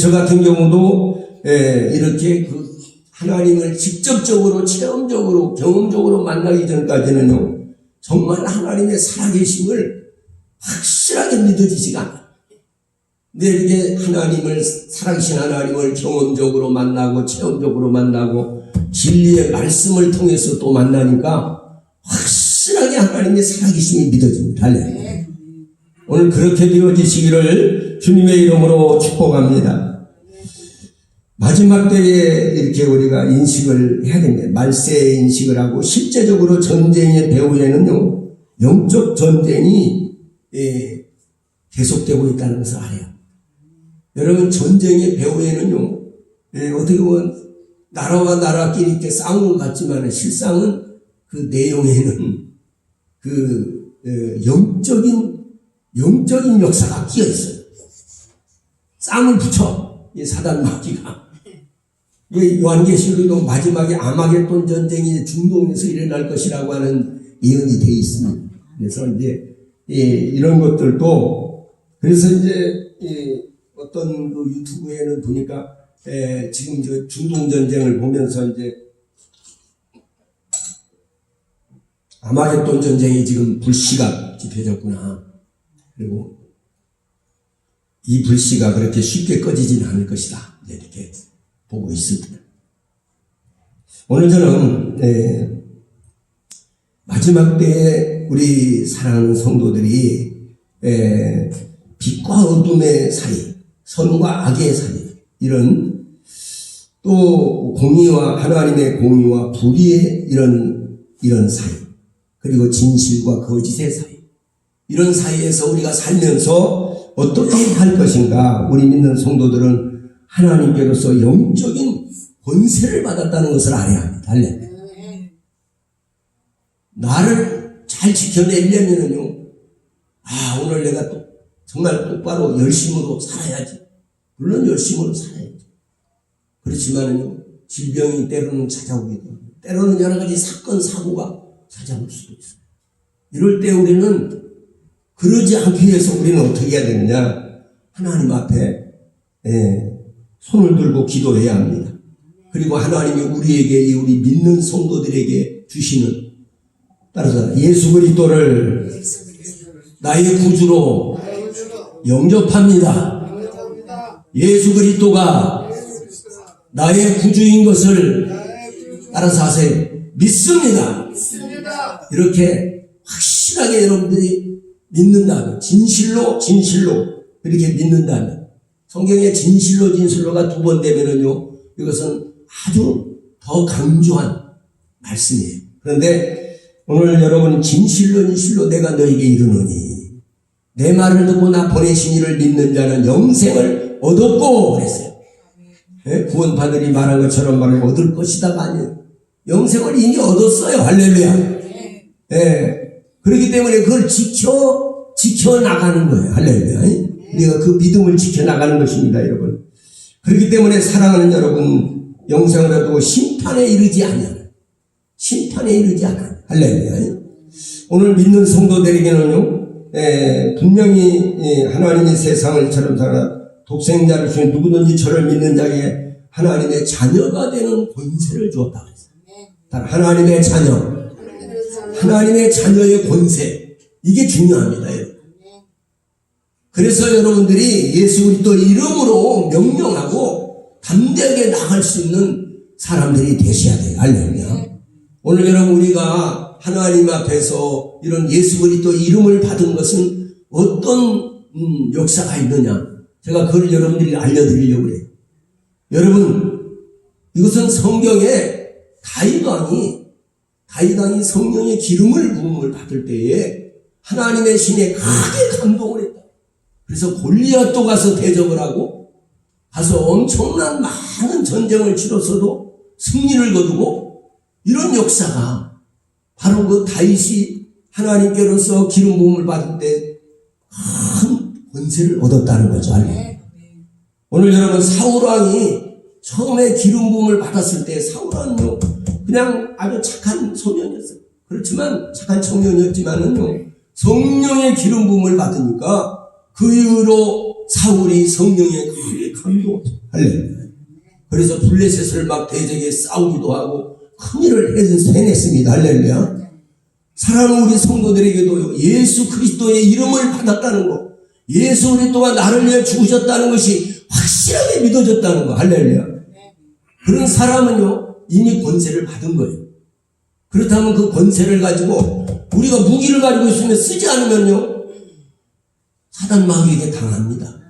저 같은 경우도 이렇게 그 하나님을 직접적으로 체험적으로 경험적으로 만나기 전까지는요, 정말 하나님의 살아계심을 확실하게 믿어지지가 않아요. 근데 이렇게 살아계신 하나님을 경험적으로 만나고 체험적으로 만나고 진리의 말씀을 통해서 또 만나니까 확실하게 하나님의 살아계심이 믿어집니다. 할렐루야. 오늘 그렇게 되어지시기를 주님의 이름으로 축복합니다. 마지막 때에 이렇게 우리가 인식을 해야 됩니다. 말세의 인식을 하고, 실제적으로 전쟁의 배후에는요, 영적 전쟁이 계속되고 있다는 것을 알아요. 여러분, 전쟁의 배후에는요, 어떻게 보면 나라와 나라끼리 이렇게 싸우는 것 같지만 실상은 그 내용에는 영적인 역사가 끼어 있어요. 쌍을 붙여, 이 사단 마귀가. 요한계시록에도 마지막에 아마겟돈 전쟁이 중동에서 일어날 것이라고 하는 예언이 되어 있습니다. 그래서 이제 이런 것들도, 그래서 이제 어떤 그 유튜브에는 보니까 지금 저 중동 전쟁을 보면서 이제 아마겟돈 전쟁이 지금 불씨가 지펴졌구나. 그리고 이 불씨가 그렇게 쉽게 꺼지지는 않을 것이다. 이렇게 보고 있습니다. 오늘 저는 마지막 때에 우리 사랑하는 성도들이 빛과 어둠의 사이, 선과 악의 사이, 이런 또 공의와 하나님의 공의와 불의의 이런 사이, 그리고 진실과 거짓의 사이, 이런 사이에서 우리가 살면서 어떻게 할 것인가. 우리 믿는 성도들은 하나님께로서 영적인 권세를 받았다는 것을 알아야 합니다. 할렐루야. 나를 잘 지켜내려면요, 오늘 내가 또 정말 똑바로 열심으로 살아야지. 물론 열심으로 살아야지. 그렇지만은요, 질병이 때로는 찾아오기도 하고, 때로는 여러 가지 사건, 사고가 찾아올 수도 있어요. 이럴 때 우리는 그러지 않기 위해서 우리는 어떻게 해야 되느냐? 하나님 앞에 손을 들고 기도해야 합니다. 그리고 하나님이 우리에게, 우리 믿는 성도들에게 주시는, 따라서 예수 그리스도를 나의 구주로 영접합니다. 예수 그리스도가 나의 구주인 것을 따라서 하세요. 믿습니다. 이렇게 확실하게 여러분들이 믿는다면, 진실로 그렇게 믿는다면, 성경에 진실로가 2번 되면은요, 이것은 아주 더 강조한 말씀이에요. 그런데 오늘 여러분, 진실로 내가 너에게 이르노니 내 말을 듣고 나 보내신 이를 믿는 자는 영생을 얻었고 그랬어요. 구원받으리 말한 것처럼 말을 얻을 것이다가 아니에요. 영생을 이미 얻었어요. 할렐루야. 그렇기 때문에 그걸 지켜나가는 거예요. 할렐루야. 우리가 그 믿음을 지켜나가는 것입니다, 여러분. 그렇기 때문에 사랑하는 여러분, 영생을 얻고 심판에 이르지 않아요. 할렐루야. 오늘 믿는 성도들에게는요, 분명히 하나님이 세상을 처럼 살아 독생자를 주신 누구든지 저를 믿는 자에게 하나님의 자녀가 되는 권세를 주었다 그랬어요. 단 하나님의 자녀, 하나님의 자녀의 권세, 이게 중요합니다, 여러분. 그래서 여러분들이 예수 그리스도 이름으로 명령하고 담대하게 나갈 수 있는 사람들이 되셔야 돼요. 할렐루야. 오늘 여러분, 우리가 하나님 앞에서 이런 예수 그리스도 이름을 받은 것은 어떤 역사가 있느냐, 제가 그걸 여러분들이 알려드리려고 해요. 여러분, 이것은 성경에 다윗 왕이 성령의 기름을 부음을 받을 때에 하나님의 신에 크게 감동을 했다. 그래서 골리앗도 가서 대적을 하고 가서 엄청난 많은 전쟁을 치렀어도 승리를 거두고, 이런 역사가 바로 그 다윗이 하나님께로서 기름 부음을 받을 때 큰 권세를 얻었다는 거죠. 오늘 여러분, 사울왕이 처음에 기름 부음을 받았을 때 사울왕은요, 그냥 아주 착한 소년이었어요. 그렇지만 착한 청년이었지만은요, 성령의 기름 부음을 받으니까 그 이후로 사울이 성령에 크게 감동했어요. 할렐루야. 그래서 블레셋을 막 대적에 싸우기도 하고 큰 일을 해냈습니다. 할렐루야. 사랑하는 우리 성도들에게도 예수 그리스도의 이름을 받았다는 것, 예수 그리스도가 나를 위해 죽으셨다는 것이 확실하게 믿어졌다는 거. 할렐루야. 그런 사람은요, 이미 권세를 받은 거예요. 그렇다면 그 권세를 가지고 우리가 무기를 가지고 있으면 쓰지 않으면요, 사단 마귀에게 당합니다.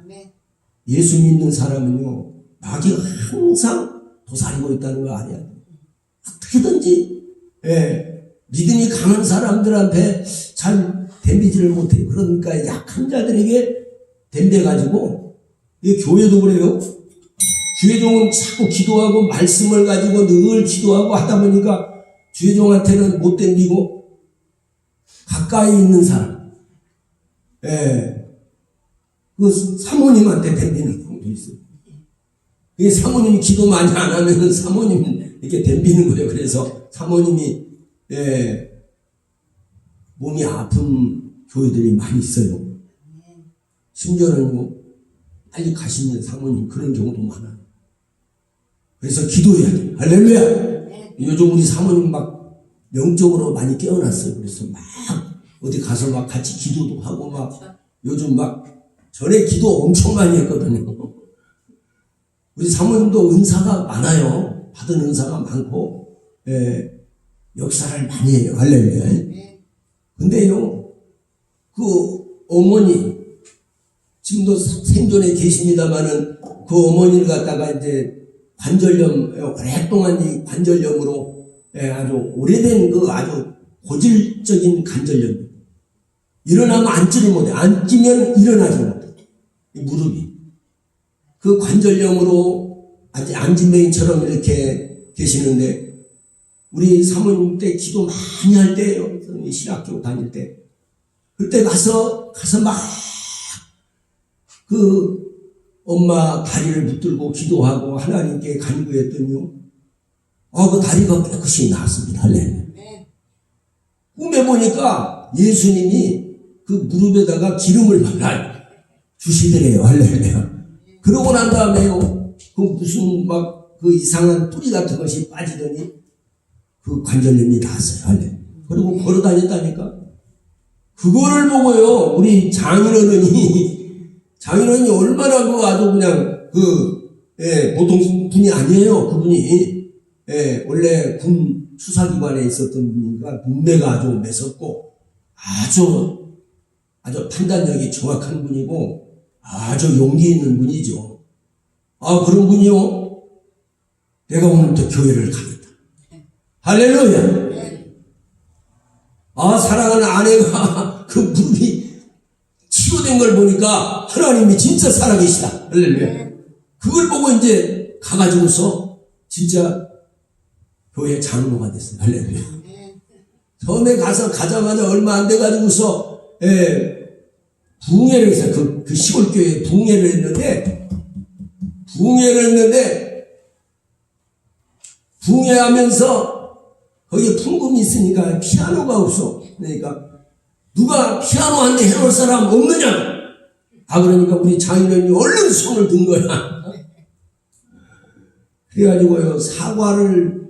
예수 믿는 사람은요, 마귀가 항상 도사리고 있다는 거 알아야 돼요. 어떻게든지 믿음이 강한 사람들한테 잘 덤비지를 못해요. 그러니까 약한 자들에게 덤벼가지고, 교회도 그래요. 주의종은 자꾸 기도하고 말씀을 가지고 늘 기도하고 하다 보니까 주의종한테는 못 덤비고 가까이 있는 사람, 그 사모님한테 덤비는 경우도 있어요. 이 사모님이 기도 많이 안 하면 사모님 이렇게 덤비는 거예요. 그래서 사모님이 몸이 아픈 교회들이 많이 있어요. 심지어는 뭐 빨리 가시는 사모님, 그런 경우도 많아요. 그래서 기도해야 돼요. 할렐루야. 요즘 우리 사모님 막 영적으로 많이 깨어났어요. 그래서 막 어디 가서 막 같이 기도도 하고 막 요즘 막 전에 기도 엄청 많이 했거든요. 우리 사모님도 은사가 많아요. 받은 은사가 많고, 예, 역사를 많이 해요. 할렐루야. 근데요, 그 어머니, 지금도 생존에 계십니다만은 그 어머니를 갖다가 이제 관절염, 오랫동안 이 관절염으로, 예, 아주 오래된 그 아주 고질적인 관절염. 일어나면 앉지를 못해. 앉으면 일어나지 못해. 이 무릎이. 그 관절염으로 아주 안진뱅이처럼 이렇게 계시는데, 우리 사모님 때 기도 많이 할 때예요. 신학교 다닐 때. 그때 가서 막, 엄마 다리를 붙들고 기도하고 하나님께 간구했더니요. 그 다리가 깨끗이 나았습니다. 할렐루야. 꿈에 보니까 예수님이 그 무릎에다가 기름을 발라 주시더래요. 할렐루야. 그러고 난 다음에요. 그 무슨 그 이상한 뿌리 같은 것이 빠지더니 그 관절염이 나았어요. 할렐루야. 그리고 걸어 다녔다니까. 그거를 보고요. 우리 장인어른이 얼마나 아주 그냥 보통 분이 아니에요. 그분이 원래 군 수사기관에 있었던 분이니까 문매가 아주 매섭고 아주 판단력이 정확한 분이고 아주 용기 있는 분이죠. 그런 분이요. 내가 오늘부터 교회를 가겠다. 할렐루야. 사랑하는 아내가 그 무릎이 치유된 걸 보니까 하나님이 진짜 살아계시다. 할렐루야. 그걸 보고 이제 가가지고서 진짜 교회 장로가 됐어요. 할렐루야. 처음에 가자마자 얼마 안 돼가지고서, 부흥회를 했어요. 그 시골교회에 부흥회를 했는데, 부흥회 하면서 거기에 풍금이 있으니까 피아노가 없어. 그러니까 누가 피아노 한 대 해놓을 사람 없느냐? 그러니까 우리 장인어른이 얼른 손을 든 거야. 그래가지고요, 사과를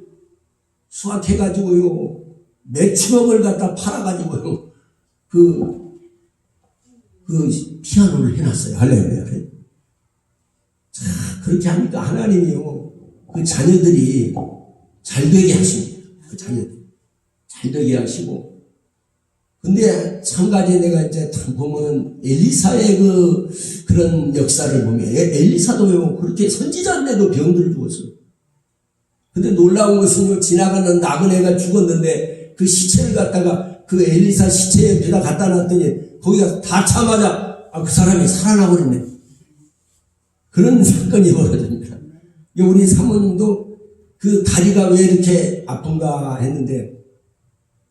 수확해가지고요, 매추먹을 갖다 팔아가지고요, 그 피아노를 해놨어요. 할렐루야. 자, 그렇게 하니까 하나님이요, 그 자녀들이 잘 되게 하십니다. 그 자녀들. 잘 되게 하시고. 근데 한 가지 내가 이제 보면은 엘리사의 그런 역사를 보면 엘리사도요, 그렇게 선지자인데도 병들을 죽었어요. 근데 놀라운 것은요, 지나가는 나그네가 죽었는데 그 시체를 갖다가 그 엘리사 시체 옆에다 갖다 놨더니 거기가 닿자마자 그 사람이 살아나 버렸네. 그런 사건이 벌어집니다. 우리 사모님도 그 다리가 왜 이렇게 아픈가 했는데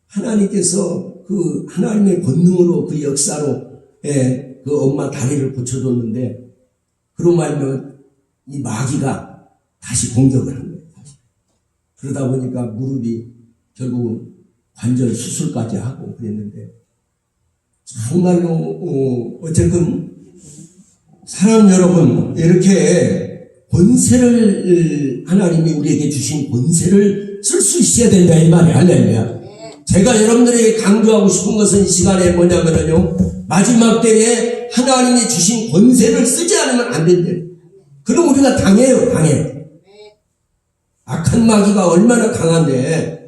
하나님께서 그 하나님의 권능으로 그 역사로 그 엄마 다리를 고쳐줬는데 그런 말이면 이 마귀가 다시 공격을 한 거예요. 그러다 보니까 무릎이 결국 관절 수술까지 하고 그랬는데 정말로 어쨌든 사랑하는 여러분, 이렇게 권세를 하나님이 우리에게 주신 권세를 쓸 수 있어야 된다 이 말이에요. 할렐루야. 제가 여러분들에게 강조하고 싶은 것은 이 시간에 뭐냐면요, 마지막 때에 하나님이 주신 권세를 쓰지 않으면 안 된대요. 그럼 우리가 당해요. 악한 마귀가 얼마나 강한데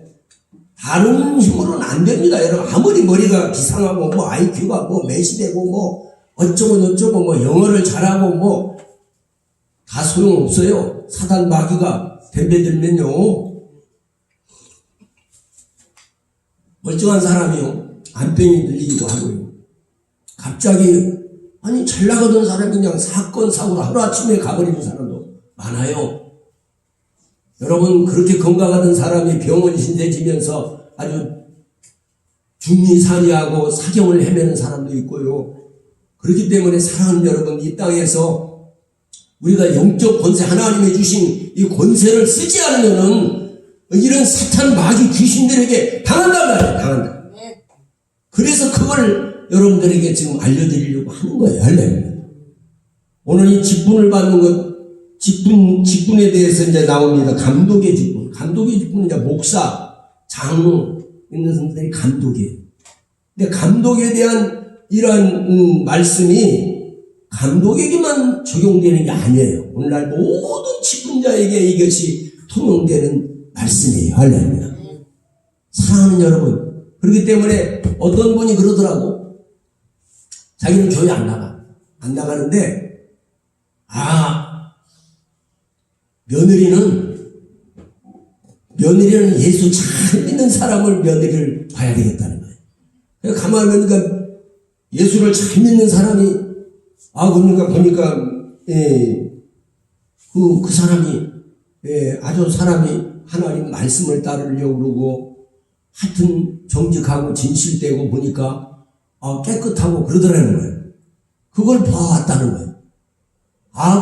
다른 힘으로는 안 됩니다. 여러분, 아무리 머리가 비상하고 뭐 IQ가 뭐 매시되고 뭐 어쩌고 저쩌고 뭐 영어를 잘하고 뭐 다 소용없어요. 사단 마귀가 덤벼들면요, 멀쩡한 사람이요, 안병이 들리기도 하고요. 갑자기 잘 나가던 사람이 그냥 사건 사고로 하루아침에 가버리는 사람도 많아요. 여러분, 그렇게 건강하던 사람이 병원 신세지면서 아주 중리산이하고 사경을 헤매는 사람도 있고요. 그렇기 때문에 사랑하는 여러분, 이 땅에서 우리가 영적 권세, 하나님이 주신 이 권세를 쓰지 않으면은 이런 사탄 마귀 귀신들에게 당한단 말이에요. 당한다. 그래서 그걸 여러분들에게 지금 알려드리려고 하는 거예요. 할렐루야. 오늘 이 직분을 받는 것, 직분에 대해서 이제 나옵니다. 감독의 직분. 감독의 직분은 이제 목사, 장로, 있는 사람들이 감독이에요. 근데 감독에 대한 이러한 말씀이 감독에게만 적용되는 게 아니에요. 오늘날 모든 직분자에게 이것이 통용되는 말씀이에요. 할렐루야. 사랑하는 여러분, 그렇기 때문에 어떤 분이 그러더라고. 자기는 교회 안 나가. 안 나가는데 며느리는 예수 잘 믿는 사람을 며느리를 봐야 되겠다는 거예요. 가만히 보니까 예수를 잘 믿는 사람이 그러니까 보니까 그 사람이 아주 사람이 하나님 말씀을 따르려고 그러고 하여튼 정직하고 진실되고 보니까 깨끗하고 그러더라는 거예요. 그걸 봐왔다는 거예요.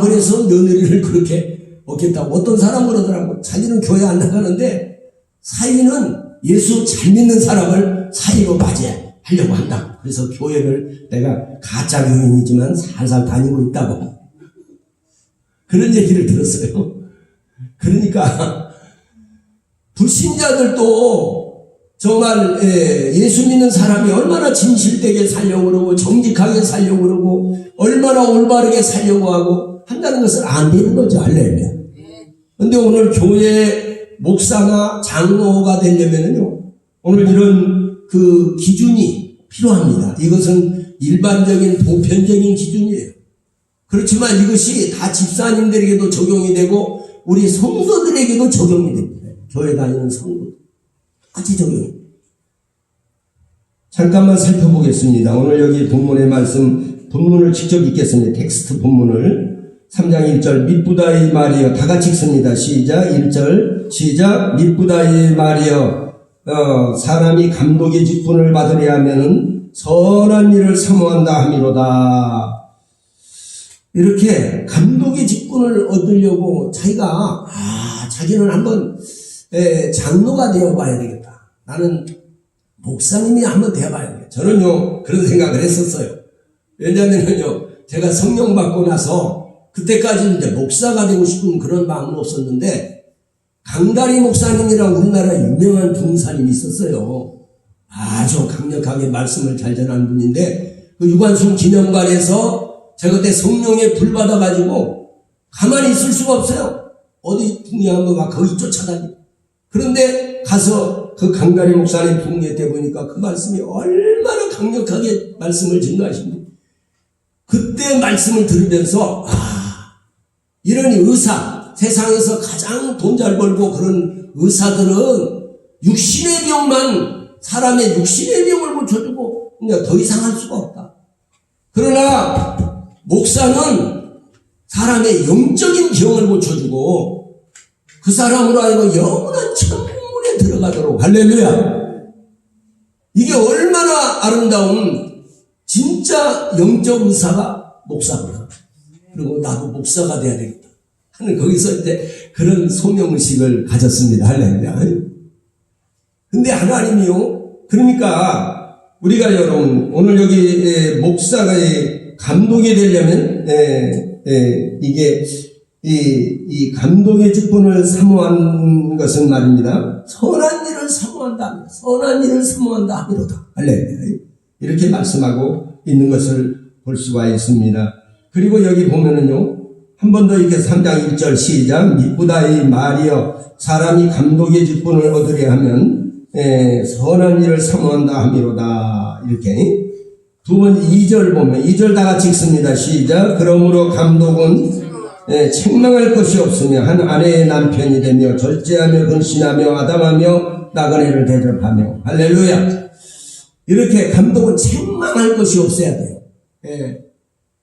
그래서 며느리를 그렇게 얻겠다고. 어떤 사람 그러더라고. 자기는 교회 안 나가는데 사위는 예수 잘 믿는 사람을 사위로 맞이하려고 한다. 그래서 교회를 내가 가짜 교인이지만 살살 다니고 있다고. 그런 얘기를 들었어요. 그러니까 불신자들도 정말 예수 믿는 사람이 얼마나 진실되게 살려고 그러고 정직하게 살려고 그러고 얼마나 올바르게 살려고 하고 한다는 것을 안 되는 거죠. 할렐루야. 근데 오늘 교회 목사나 장로가 되려면요, 오늘 이런 그 기준이 필요합니다. 이것은 일반적인 보편적인 기준이에요. 그렇지만 이것이 다 집사님들에게도 적용이 되고 우리 성도들에게도 적용이 됩니다. 교회 다니는 성도 같이 적용이. 잠깐만 살펴보겠습니다. 오늘 여기 본문의 말씀, 본문을 직접 읽겠습니다. 텍스트 본문을 3장 1절 미쁘다의 말이여. 다 같이 읽습니다. 시작. 1절 시작. 미쁘다의 말이여, 사람이 감독의 직분을 받으려 하면 선한 일을 사모한다 함이로다. 이렇게 감독의 직분을 얻으려고 자기는 한번 장로가 되어봐야 되겠다. 나는 목사님이 한번 되어봐야 되겠다. 저는요 그런 생각을 했었어요. 왜냐하면요 제가 성령 받고 나서 그때까지는 이제 목사가 되고 싶은 그런 마음은 없었는데 강다리 목사님이랑 우리나라 유명한 중사님이 있었어요. 아주 강력하게 말씀을 잘 전하는 분인데 그 유관순 기념관에서 제가 그때 성령에 불 받아가지고 가만히 있을 수가 없어요. 어디 북리하면 막 거기 쫓아다니. 그런데 가서 그 강다리 목사님 북리 때 보니까 그 말씀이 얼마나 강력하게 말씀을 증거하십니까. 그때 말씀을 들으면서 이런 의사, 세상에서 가장 돈 잘 벌고 그런 의사들은 육신의 병만 사람의 육신의 병을 고쳐주고 그냥 더 이상 할 수가 없다. 그러나 목사는 사람의 영적인 병을 고쳐주고 그 사람으로 하여금 영원한 천국문에 들어가도록. 할렐루야. 이게 얼마나 아름다운 진짜 영적 의사가 목사구나. 그리고 나도 목사가 돼야 되겠다 하는 거기서 이제 그런 소명의식을 가졌습니다. 할렐루야. 근데 하나님이요, 그러니까 우리가 여러분 오늘 여기 목사가 감독이 되려면 이게 이 감독의 직분을 사모한 것은 말입니다. 선한 일을 사모한다. 선한 일을 사모한다 하미로다. 할렐루야. 이렇게 말씀하고 있는 것을 볼 수가 있습니다. 그리고 여기 보면은요, 한 번 더 이렇게 3장 1절 시작. 미쁘다의 말이여, 사람이 감독의 직분을 얻으려 하면 선한 일을 사모한다 함이로다. 이렇게. 두 번 2절 보면 2절 다 같이 읽습니다. 시작. 그러므로 감독은 책망할 것이 없으며 한 아내의 남편이 되며 절제하며 근신하며 아담하며 나그네를 대접하며. 할렐루야. 이렇게 감독은 책망할 것이 없어야 돼요.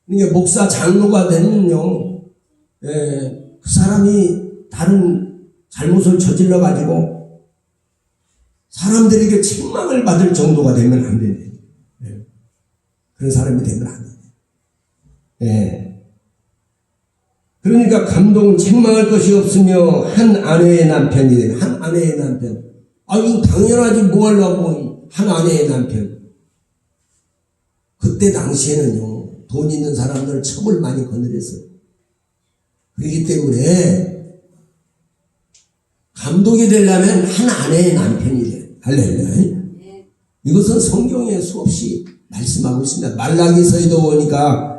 그러니까 목사 장로가 되면요, 그 사람이 다른 잘못을 저질러 가지고 사람들에게 책망을 받을 정도가 되면 안 돼요. 그런 사람이 되면 안 돼요. 그러니까 감독은 책망할 것이 없으며 한 아내의 남편이 돼요. 한 아내의 남편. 이거 당연하지 뭐 하려고 한 아내의 남편. 그때 당시에는요, 돈 있는 사람들 첩을 많이 거느렸어요. 그렇기 때문에 감독이 되려면 한 아내의 남편이 돼요. 할렐루야. 이것은 성경에 수없이 말씀하고 있습니다. 말라기서에도 보니까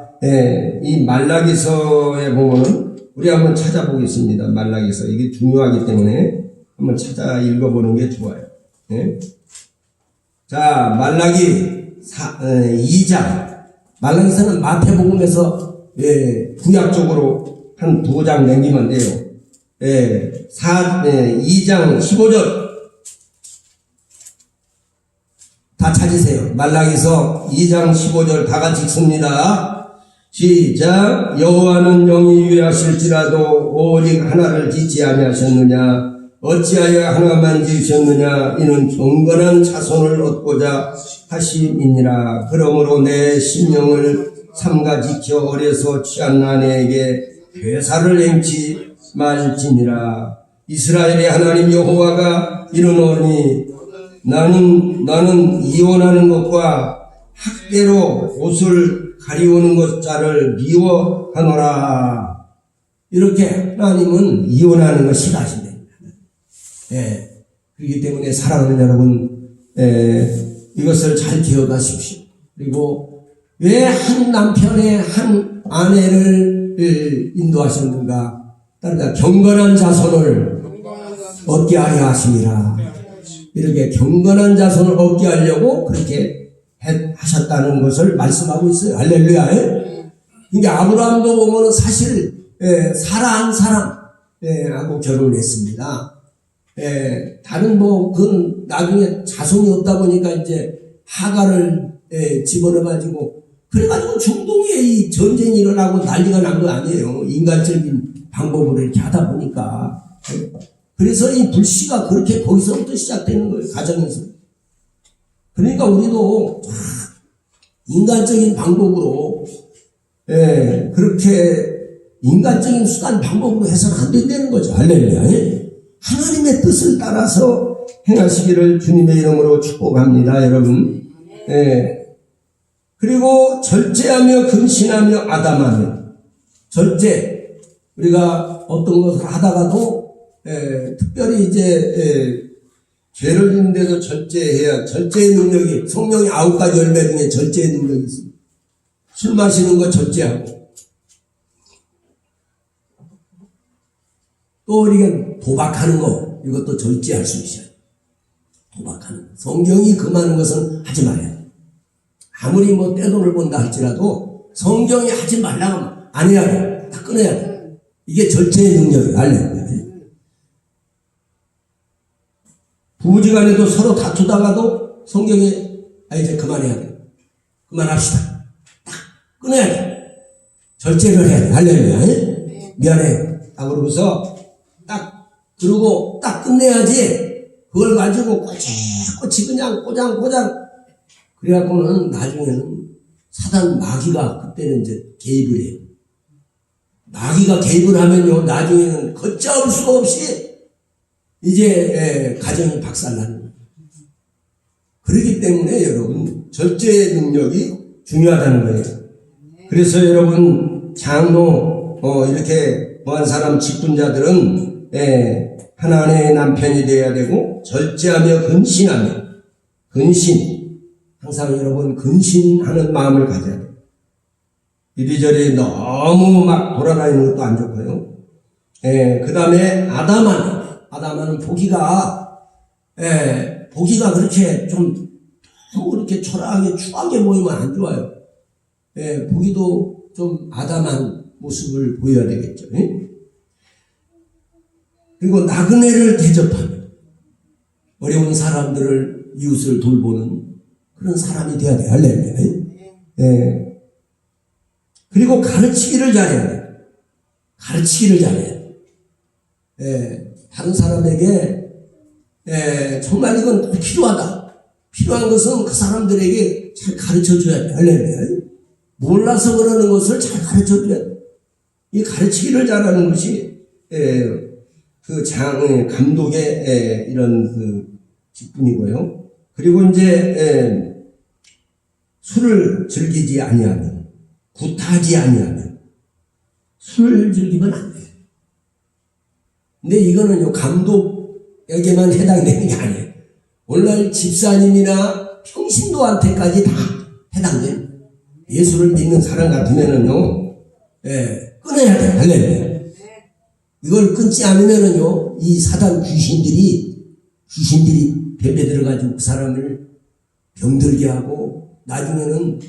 이 말라기서에 보면은 우리 한번 찾아보겠습니다. 말라기서 이게 중요하기 때문에 한번 찾아 읽어보는 게 좋아요. 예? 자, 말라기 2장. 말라기서는 마태복음에서 구약적으로 한 2장 남기면 돼요. 2장 15절 다 찾으세요. 말라기서 2장 15절 다 같이 읽습니다. 시작. 여호와는 영이 유하실지라도 오직 하나를 짓지 아니하셨느냐? 어찌하여 하나만 지으셨느냐? 이는 경건한 자손을 얻고자 하심이니라. 그러므로 내 심령을 삼가 지켜 어려서 취한 아내에게 괴사를 행치 말지니라. 이스라엘의 하나님 여호와가 이르노니 나는 이혼하는 것과 학대로 옷을 가리우는 것자를 미워하노라. 이렇게 하나님은 이혼하는 걸 싫어하신다. 그렇기 때문에 사랑하는 여러분, 이것을 잘 기억하십시오. 그리고 왜 한 남편의 한 아내를 인도하셨는가? 따르다 경건한 자손을 얻게 하려 하심이라. 이렇게 경건한 자손을 얻게 하려고 그렇게 하셨다는 것을 말씀하고 있어요. 할렐루야. 그러니까 아브라함도 보면 사실 사라 한 사람하고 결혼을 했습니다. 다른 그건 나중에 자손이 없다 보니까 이제 하가를 집어넣어가지고 그래가지고 중동에 이 전쟁이 일어나고 난리가 난 거 아니에요. 인간적인 방법으로 이렇게 하다 보니까. 그래서 이 불씨가 그렇게 거기서부터 시작되는 거예요. 가정에서. 그러니까 우리도 인간적인 방법으로 그렇게 인간적인 수단 방법으로 해서는 안 된다는 거죠. 할렐루야. 하나님의 뜻을 따라서 행하시기를 주님의 이름으로 축복합니다. 여러분. 그리고 절제하며 근신하며 아담하며. 절제. 우리가 어떤 것을 하다가도 특별히 이제 죄를 짓는데도 절제해야, 절제의 능력이, 성령의 9가지 열매 중에 절제의 능력이 있습니다. 술 마시는 거 절제하고, 또 우리가 도박하는 거, 이것도 절제할 수 있어요. 도박하는 거. 성경이 금하는 것은 하지 말아야 돼. 아무리 떼돈을 번다 할지라도 성경이 하지 말라고 하면 안 해야 돼. 다 끊어야 돼. 이게 절제의 능력이에요. 알려요. 부부지간에도 서로 다투다가도 성경이 이제 그만해야 돼. 그만합시다. 딱 끊어야 돼. 절제를 해야 돼. 할렐루야. 미안해. 딱 그러고서 그러고 딱 끝내야지. 그걸 가지고 꼬치꼬치 그냥 꼬장꼬장. 그래갖고는 나중에는 사단 마귀가 그때는 이제 개입을 해요. 마귀가 개입을 하면요, 나중에는 걷잡을 수가 없이 이제 가정이 박살나는 거예요. 그렇기 때문에 여러분 절제의 능력이 중요하다는 거예요. 그래서 여러분 장로 이렇게 뭐한 사람 직분자들은 하나님의 남편이 되어야 되고 절제하며 근신하며 근신 항상 여러분 근신하는 마음을 가져야 돼요. 이리저리 너무 막 돌아다니는 것도 안 좋고요. 그 다음에 아담아는 보기가 그렇게 좀 너무 그렇게 초라하게 추하게 보이면 안 좋아요. 보기도 좀 아담한 모습을 보여야 되겠죠. 그리고 나그네를 대접하며 어려운 사람들을 이웃을 돌보는 그런 사람이 돼야 돼요. 할렐루야. 그리고 가르치기를 잘해야 돼요. 가르치기를 잘해야 돼요. 다른 사람에게 정말 이건 꼭 필요하다. 필요한 것은 그 사람들에게 잘 가르쳐줘야 돼요. 할렐루야. 몰라서 그러는 것을 잘 가르쳐줘야 돼요. 이 가르치기를 잘하는 것이 그 감독의 이런 그 직분이고요. 그리고 이제 술을 즐기지 아니하며 굿하지 아니하며 술을 즐기면 안 돼요. 근데 이거는요 감독에게만 해당되는 게 아니에요. 오늘날 집사님이나 평신도한테까지 다 해당돼요. 예수를 믿는 사람 같으면은요, 끊어야 돼. 할렐루야. 이걸 끊지 않으면은요, 이 사단 귀신들이 배배 들어가지고 그 사람을 병들게 하고, 나중에는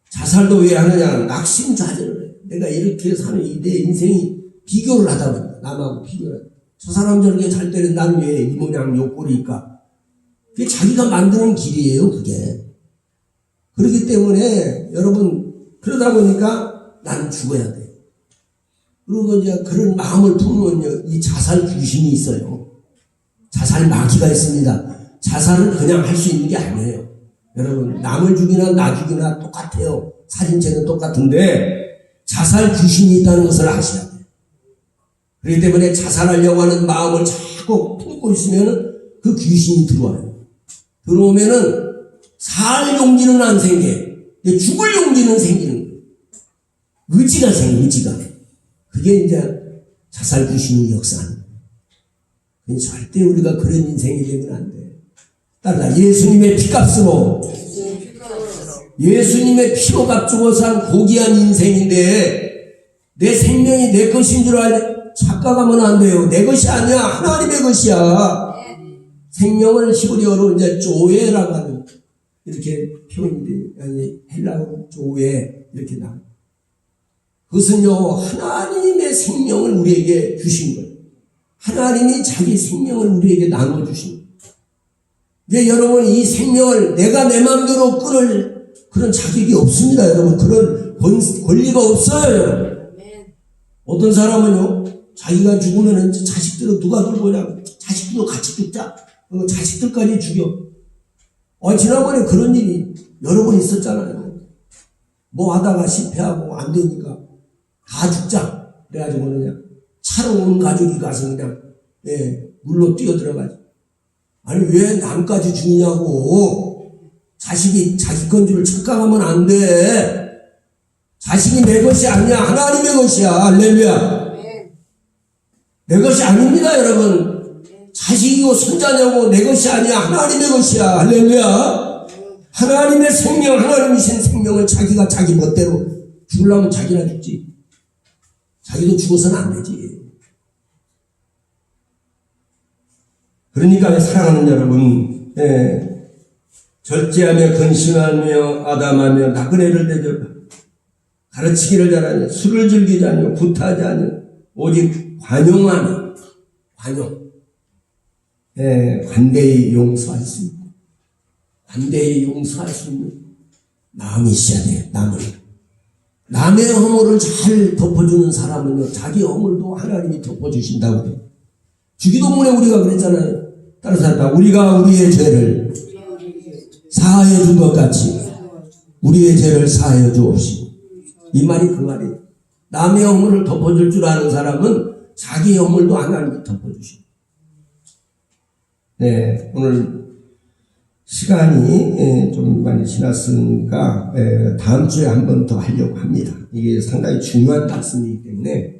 자살도 왜 하느냐, 낙심좌절을 해. 내가 이렇게 사는 내 인생이 비교를 하다 보니까, 남하고 비교를 하다. 저 사람 저렇게 잘 때는 나는 왜 이 모양 요 꼴일까? 그게 자기가 만드는 길이에요, 그게. 그렇기 때문에 여러분, 그러다 보니까 나는 죽어야 돼. 그리고 이제 그런 마음을 품으면요, 이 자살 귀신이 있어요. 자살 마귀가 있습니다. 자살은 그냥 할 수 있는 게 아니에요. 여러분, 남을 죽이나 나 죽이나 똑같아요. 살인죄는 똑같은데 자살 귀신이 있다는 것을 아셔야 돼요. 그렇기 때문에 자살하려고 하는 마음을 자꾸 품고 있으면 그 귀신이 들어와요. 들어오면은 살 용기는 안 생겨. 죽을 용기는 생기는 거예요. 의지가 생겨, 의지가. 그게 이제 자살 귀신의 역사는. 절대 우리가 그런 인생이 되면 안 돼. 따라서 예수님의 피값으로, 예수님의 피로 값주고 산 고귀한 인생인데 내 생명이 내 것인 줄 착각하면 안 돼요. 내 것이 아니야. 하나님의 것이야. 생명을 히브리어로 이제 조에라고 하는 이렇게 표현이 돼요. 아니 헬라어로 조에 이렇게 나와요. 그것은요, 하나님의 생명을 우리에게 주신 거예요. 하나님이 자기 생명을 우리에게 나눠주신 거예요. 이제 여러분, 이 생명을 내가 내 마음대로 끊을 그런 자격이 없습니다, 여러분. 그런 권리가 없어요, 여러분. 어떤 사람은요, 자기가 죽으면은 자식들은 누가 돌보냐? 자식들도 같이 죽자. 자식들까지 죽여. 지난번에 그런 일이 여러 번 있었잖아요. 뭐 하다가 실패하고 안 되니까 다 죽자. 그래가지고 그냥 차로 온 가족이 가서 그냥, 물로 뛰어들어가지. 아니, 왜 남까지 죽이냐고. 자식이 자기 건 줄 착각하면 안 돼. 자식이 내 것이 아니야. 하나님의 것이야. 할렐루야. 내 것이 아닙니다, 여러분. 자식이고 손자냐고 내 것이 아니야. 하나님의 것이야. 할렐루야. 하나님의 생명, 하나님이신 생명을 자기가 자기 멋대로 죽으려면 자기나 죽지. 자기도 죽어서는 안 되지. 그러니까 사랑하는 여러분, 절제하며 근신하며 아담하며 나그네를 대접하며 가르치기를 잘하며 술을 즐기지 않으며 구타하지 않으며 오직 관용하며 관대히 용서할 수 있고 관대히 용서할 수 있는 마음이 있어야 돼요. 남의 허물을 잘 덮어주는 사람은요, 자기 허물도 하나님이 덮어주신다고 해요. 주기도문에 우리가 그랬잖아요. 따라서 우리가 우리의 죄를 사하여 준 것 같이 우리의 죄를 사하여 주옵시고. 이 말이 그 말이에요. 남의 허물을 덮어줄 줄 아는 사람은 자기 허물도 하나님이 덮어주시고. 오늘 시간이 좀 많이 지났으니까 다음 주에 한 번 더 하려고 합니다. 이게 상당히 중요한 말씀이기 때문에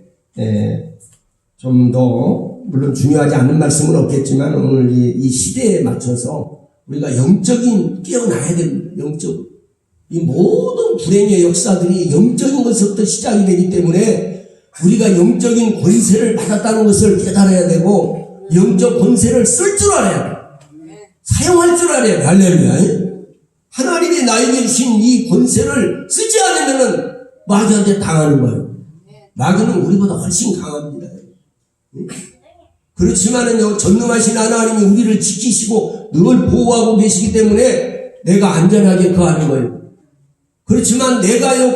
좀 더 물론 중요하지 않은 말씀은 없겠지만 오늘 이 시대에 맞춰서 우리가 영적인 깨어나야 됩니다. 영적으로. 이 모든 불행의 역사들이 영적인 것부터 시작이 되기 때문에 우리가 영적인 권세를 받았다는 것을 깨달아야 되고 영적 권세를 쓸 줄 알아야 돼. 사용할 줄 알아야 돼. 할렐루야. 하나님이 나에게 주신 이 권세를 쓰지 않으면은 마귀한테 당하는 거예요. 마귀는 우리보다 훨씬 강합니다. 그렇지만은요, 전능하신 하나님이 우리를 지키시고 늘 보호하고 계시기 때문에 내가 안전하게 거하는 거예요. 그렇지만 내가요,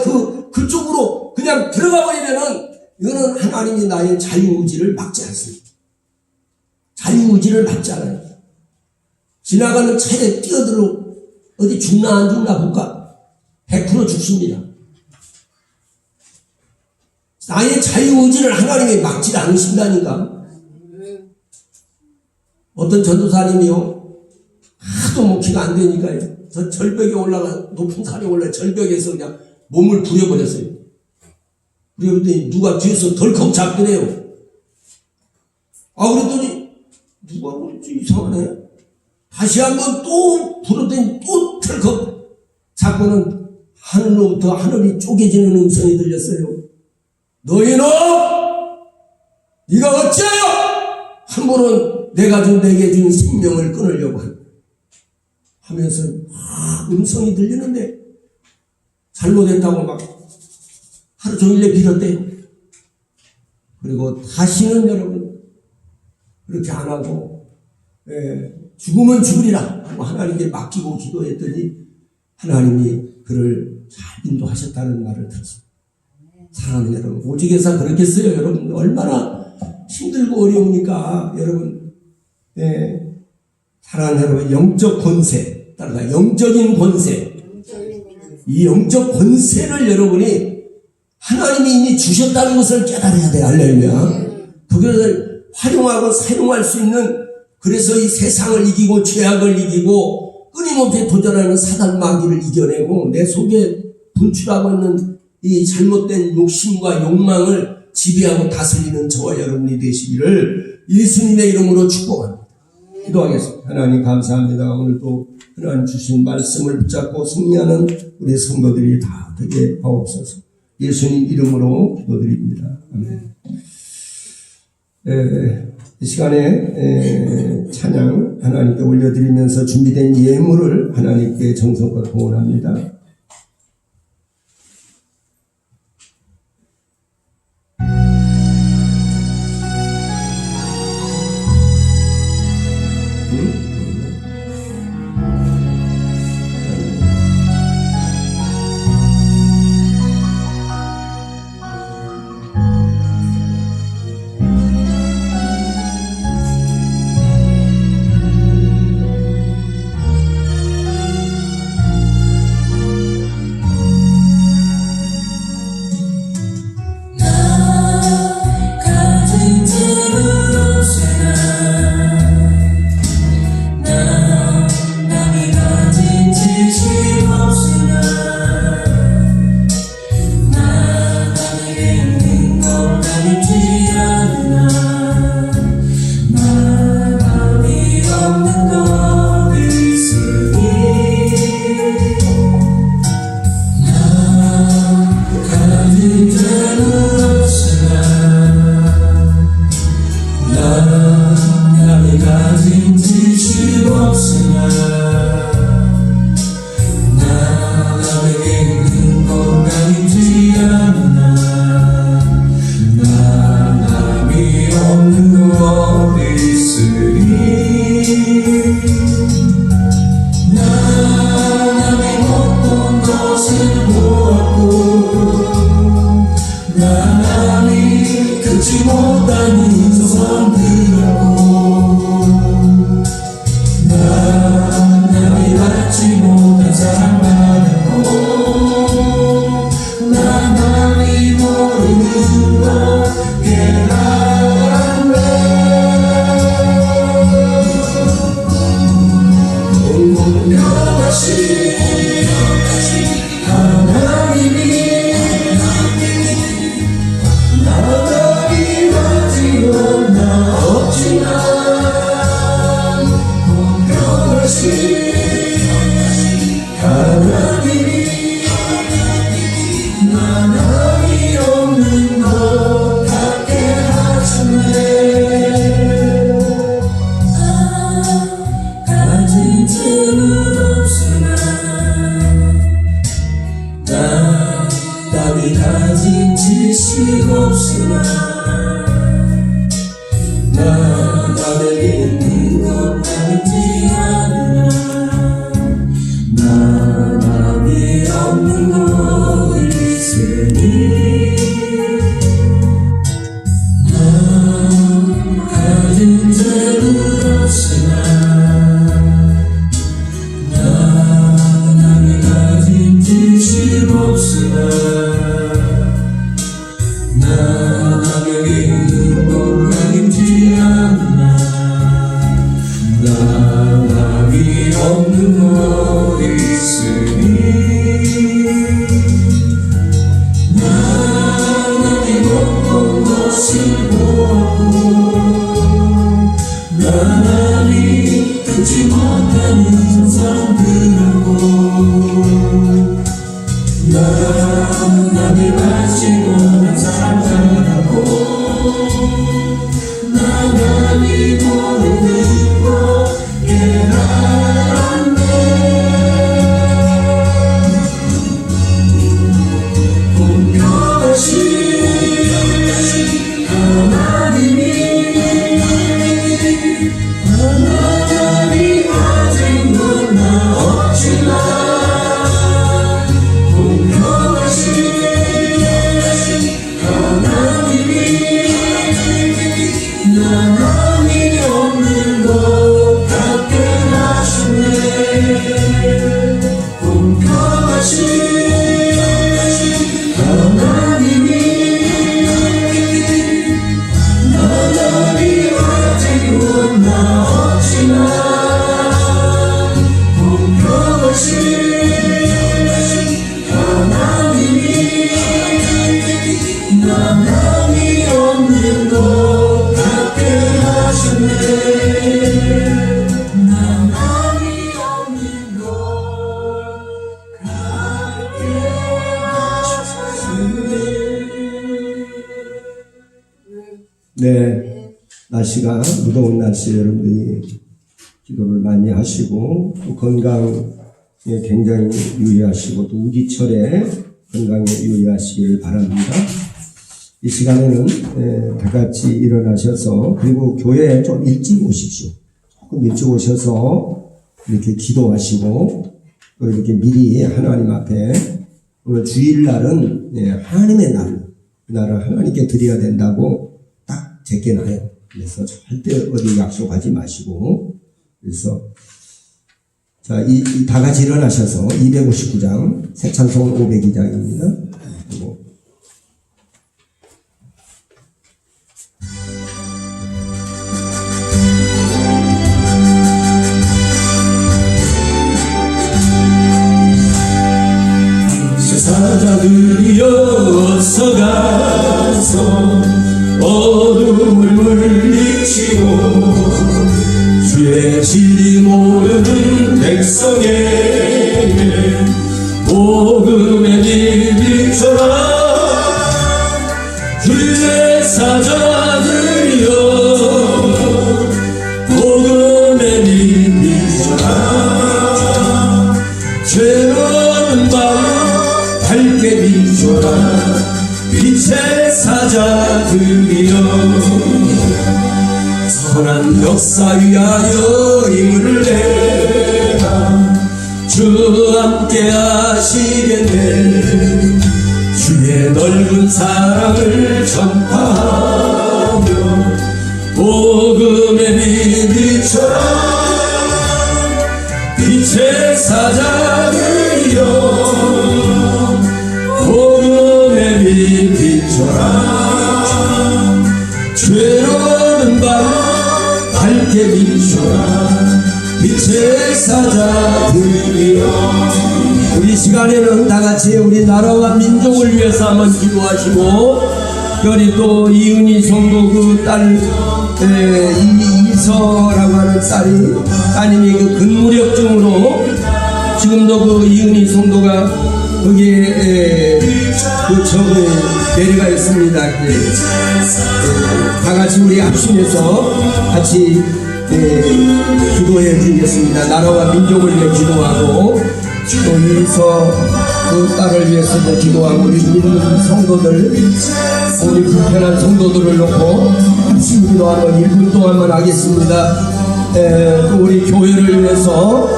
그쪽으로 그냥 들어가 버리면은 이거는 하나님이 나의 자유의지를 막지 않습니다. 자유의지를 막지 않아요. 지나가는 차에 뛰어들어 어디 죽나 안 죽나 볼까? 100% 죽습니다. 나의 자유의지를 하나님이 막지 않으신다니까. 어떤 전도사님이요, 하도 먹기가 안 되니까요, 저 절벽에 올라가, 높은 산에 올라 절벽에서 그냥 몸을 부려버렸어요. 그랬더니 누가 뒤에서 덜컥 잡더래요. 그랬더니 누가 그랬지, 이상하네. 다시 한번 또 불었더니 또 철컥 자꾸는 하늘로부터 하늘이 쪼개지는 음성이 들렸어요. 너희 놈! 네가 어찌하여 함부로 내가 내게 준 생명을 끊으려고 하면서 음성이 들리는데 잘못했다고 막 하루 종일 내 빌었대요. 그리고 다시는 여러분 그렇게 안 하고 죽으면 죽으리라 하고 하나님께 맡기고 기도했더니 하나님이 그를 잘 인도하셨다는 말을 들었어요. 사랑하는 여러분, 오직에서 그렇겠어요. 여러분 얼마나 힘들고 어려우니까 여러분, 사랑하는 여러분, 영적 권세, 따라가 영적인 권세, 이 영적 권세를 여러분이 하나님이 이미 주셨다는 것을 깨달아야 돼요. 할렐루야. 그것을 활용하고 사용할 수 있는, 그래서 이 세상을 이기고 죄악을 이기고 끊임없이 도전하는 사단 마귀를 이겨내고 내 속에 분출하고 있는 이 잘못된 욕심과 욕망을 지배하고 다스리는 저와 여러분이 되시기를 예수님의 이름으로 축복합니다. 기도하겠습니다. 하나님 감사합니다. 오늘도 하나님 주신 말씀을 붙잡고 승리하는 우리 성도들이 다 되게 하옵소서. 예수님 이름으로 기도드립니다. 아멘. 이 시간에 찬양 하나님께 올려드리면서 준비된 예물을 하나님께 정성껏 봉헌합니다. 하나님 듣지 못하는 상상들하고 남이 없는 곳 갖게 하셨네. 남이 없는 곳 갖게 하셨네. 네, 날씨가 무더운 날씨에 여러분들이 기도를 많이 하시고 또 건강에 굉장히 유의하시고 또 우기철에 건강에 유의하시길 바랍니다. 이 시간에는 다 같이 일어나셔서 그리고 교회에 좀 일찍 오십시오. 조금 일찍 오셔서 이렇게 기도하시고 또 이렇게 미리 하나님 앞에 오늘 주일날은 하나님의 날, 그날을 하나님께 드려야 된다고 딱 제껴놔요. 그래서 절대 어디 약속하지 마시고 그래서 자, 다 같이 일어나셔서 259장 새 찬송 502장입니다. 사자들이여 어서 가서 어둠을 물리치고 주의 진리 모르는 백성에게 복음의 빛 비춰라. 주의 사자들이여 복음의 빛 비춰라. 죄로는 밤 밝게 비춰라. 빛의 사자들이여 선한 역사 위하여 힘을 내라. 주 함께 하시겠네. 주의 넓은 사랑을 전파하며 복음의 빛 비춰라. 빛의 사자들이여 복음의 빛 비춰라. 죄로는 밤 밝게 비춰라. 빛의 사자들이여. 우리 시간에는 다같이 우리 나라와 민족을 위해서 한번 기도하시고 특별히 또 이은희 성도 그 딸 이서라고 하는 따님이 그 근무력증으로 지금도 그 이은희 성도가 거기에 그 점에 내려가 있습니다. 다 같이 우리 합심해서 같이 기도해 드리겠습니다. 나라와 민족을 위해 기도하고 또 이서 그 딸을 위해서도 기도하고 우리 믿는 성도들 우리 불편한 성도들을 놓고 합심 기도하는 1분 동안만 하겠습니다. 또 우리 교회를 위해서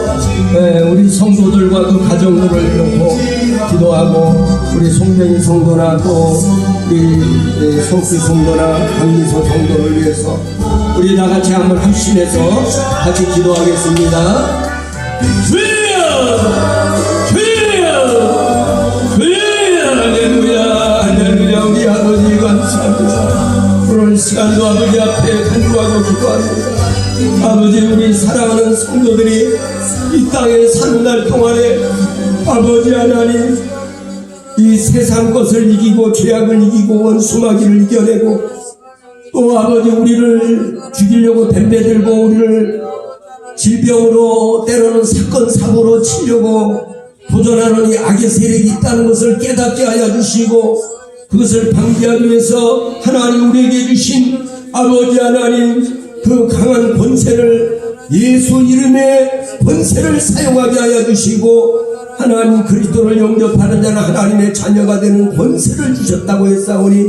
우리 성도들과 그 가정들을 놓고 기도하고 우리 송정희 성도나 또 우리 성수 성도나 강미소 성도를 위해서 우리 다같이 한번 합심해서 같이 기도하겠습니다. 주여! 주여! 주여! 할렐루야! 할렐루야! 우리 아버지 감사합니다. 오늘 시간도 아버지 앞에 간구하고 기도합니다. 아버지 우리 사랑하는 성도들이 이 땅에 사는 날 동안에 아버지 하나님 이 세상 것을 이기고 죄악을 이기고 원수마귀를 이겨내고 또 아버지 우리를 죽이려고 덤벼들고 우리를 질병으로 때로는 사건 사고로 치려고 도전하는 이 악의 세력이 있다는 것을 깨닫게 하여 주시고 그것을 방지하기 위해서 하나님 우리에게 주신 아버지 하나님 그 강한 권세를 예수 이름의 권세를 사용하게 하여 주시고 하나님 그리스도를 영접하는 자는 하나님의 자녀가 되는 권세를 주셨다고 했사오니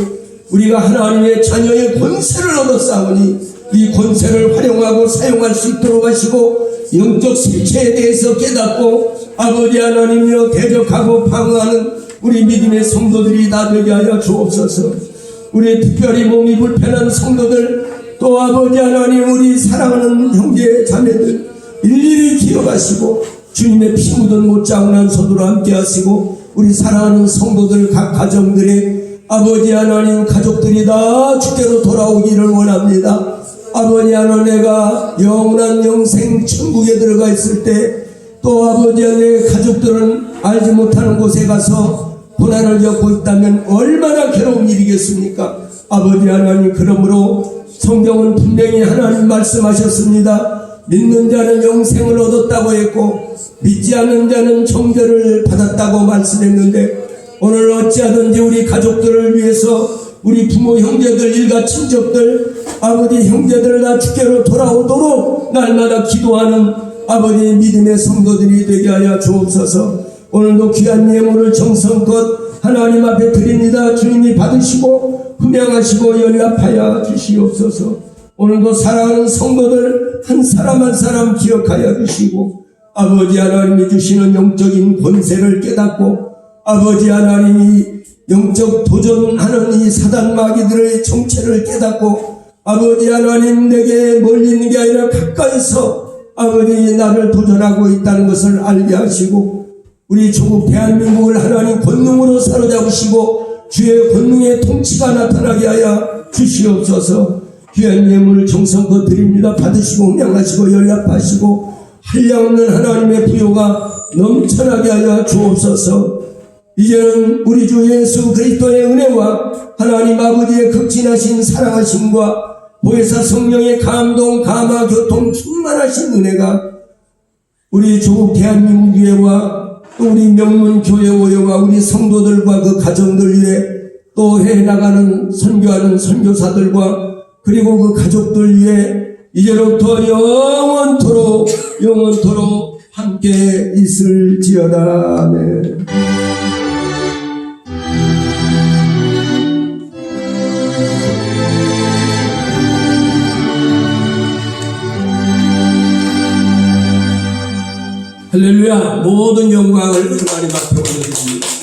우리가 하나님의 자녀의 권세를 얻었사오니 이 권세를 활용하고 사용할 수 있도록 하시고 영적 실체에 대해서 깨닫고 아버지 하나님이여 대적하고 방어하는 우리 믿음의 성도들이 다 되게 하여 주옵소서. 우리 특별히 몸이 불편한 성도들 또 아버지 하나님 우리 사랑하는 형제 자매들 일일이 기억하시고 주님의 피 묻은 못장난 손으로 함께 하시고 우리 사랑하는 성도들 각 가정들의 아버지 하나님 가족들이 다 주께로 돌아오기를 원합니다. 아버지 하나님 내가 영원한 영생 천국에 들어가 있을 때 또 아버지 하나님 가족들은 알지 못하는 곳에 가서 고난을 겪고 있다면 얼마나 괴로운 일이겠습니까? 아버지 하나님, 그러므로 성경은 분명히 하나님 말씀하셨습니다. 믿는 자는 영생을 얻었다고 했고 믿지 않는 자는 정죄를 받았다고 말씀했는데, 오늘 어찌하든지 우리 가족들을 위해서 우리 부모, 형제들, 일가, 친척들, 아버지, 형제들 다 주께로 돌아오도록 날마다 기도하는 아버지 믿음의 성도들이 되게 하여 주옵소서. 오늘도 귀한 예물을 정성껏 하나님 앞에 드립니다. 주님이 받으시고 분양하시고 연락하여 주시옵소서. 오늘도 사랑하는 성도들 한 사람 한 사람 기억하여 주시고, 아버지 하나님이 주시는 영적인 권세를 깨닫고, 아버지 하나님이 영적 도전하는 이 사단 마귀들의 정체를 깨닫고, 아버지 하나님 내게 멀리 있는 게 아니라 가까이서 아버지 나를 도전하고 있다는 것을 알게 하시고, 우리 조국 대한민국을 하나님 권능으로 사로잡으시고 주의 권능의 통치가 나타나게 하여 주시옵소서. 귀한 예물을 정성껏 드립니다. 받으시고 응양하시고 연락하시고 한량없는 하나님의 부요가 넘쳐나게 하여 주옵소서. 이제는 우리 주 예수 그리스도의 은혜와 하나님 아버지의 극진하신 사랑하심과 보혜사 성령의 감동, 감화, 교통, 충만하신 은혜가 우리 조국 대한민국 교회와 또 우리 명문교회 오여와 우리 성도들과 그 가정들 위해 또 해나가는 선교하는 선교사들과 그리고 그 가족들 위해 이제로부터 영원토록 함께 있을지어다. 아멘. 할렐루야. 모든 영광을 하나님 앞에 올려드립니다.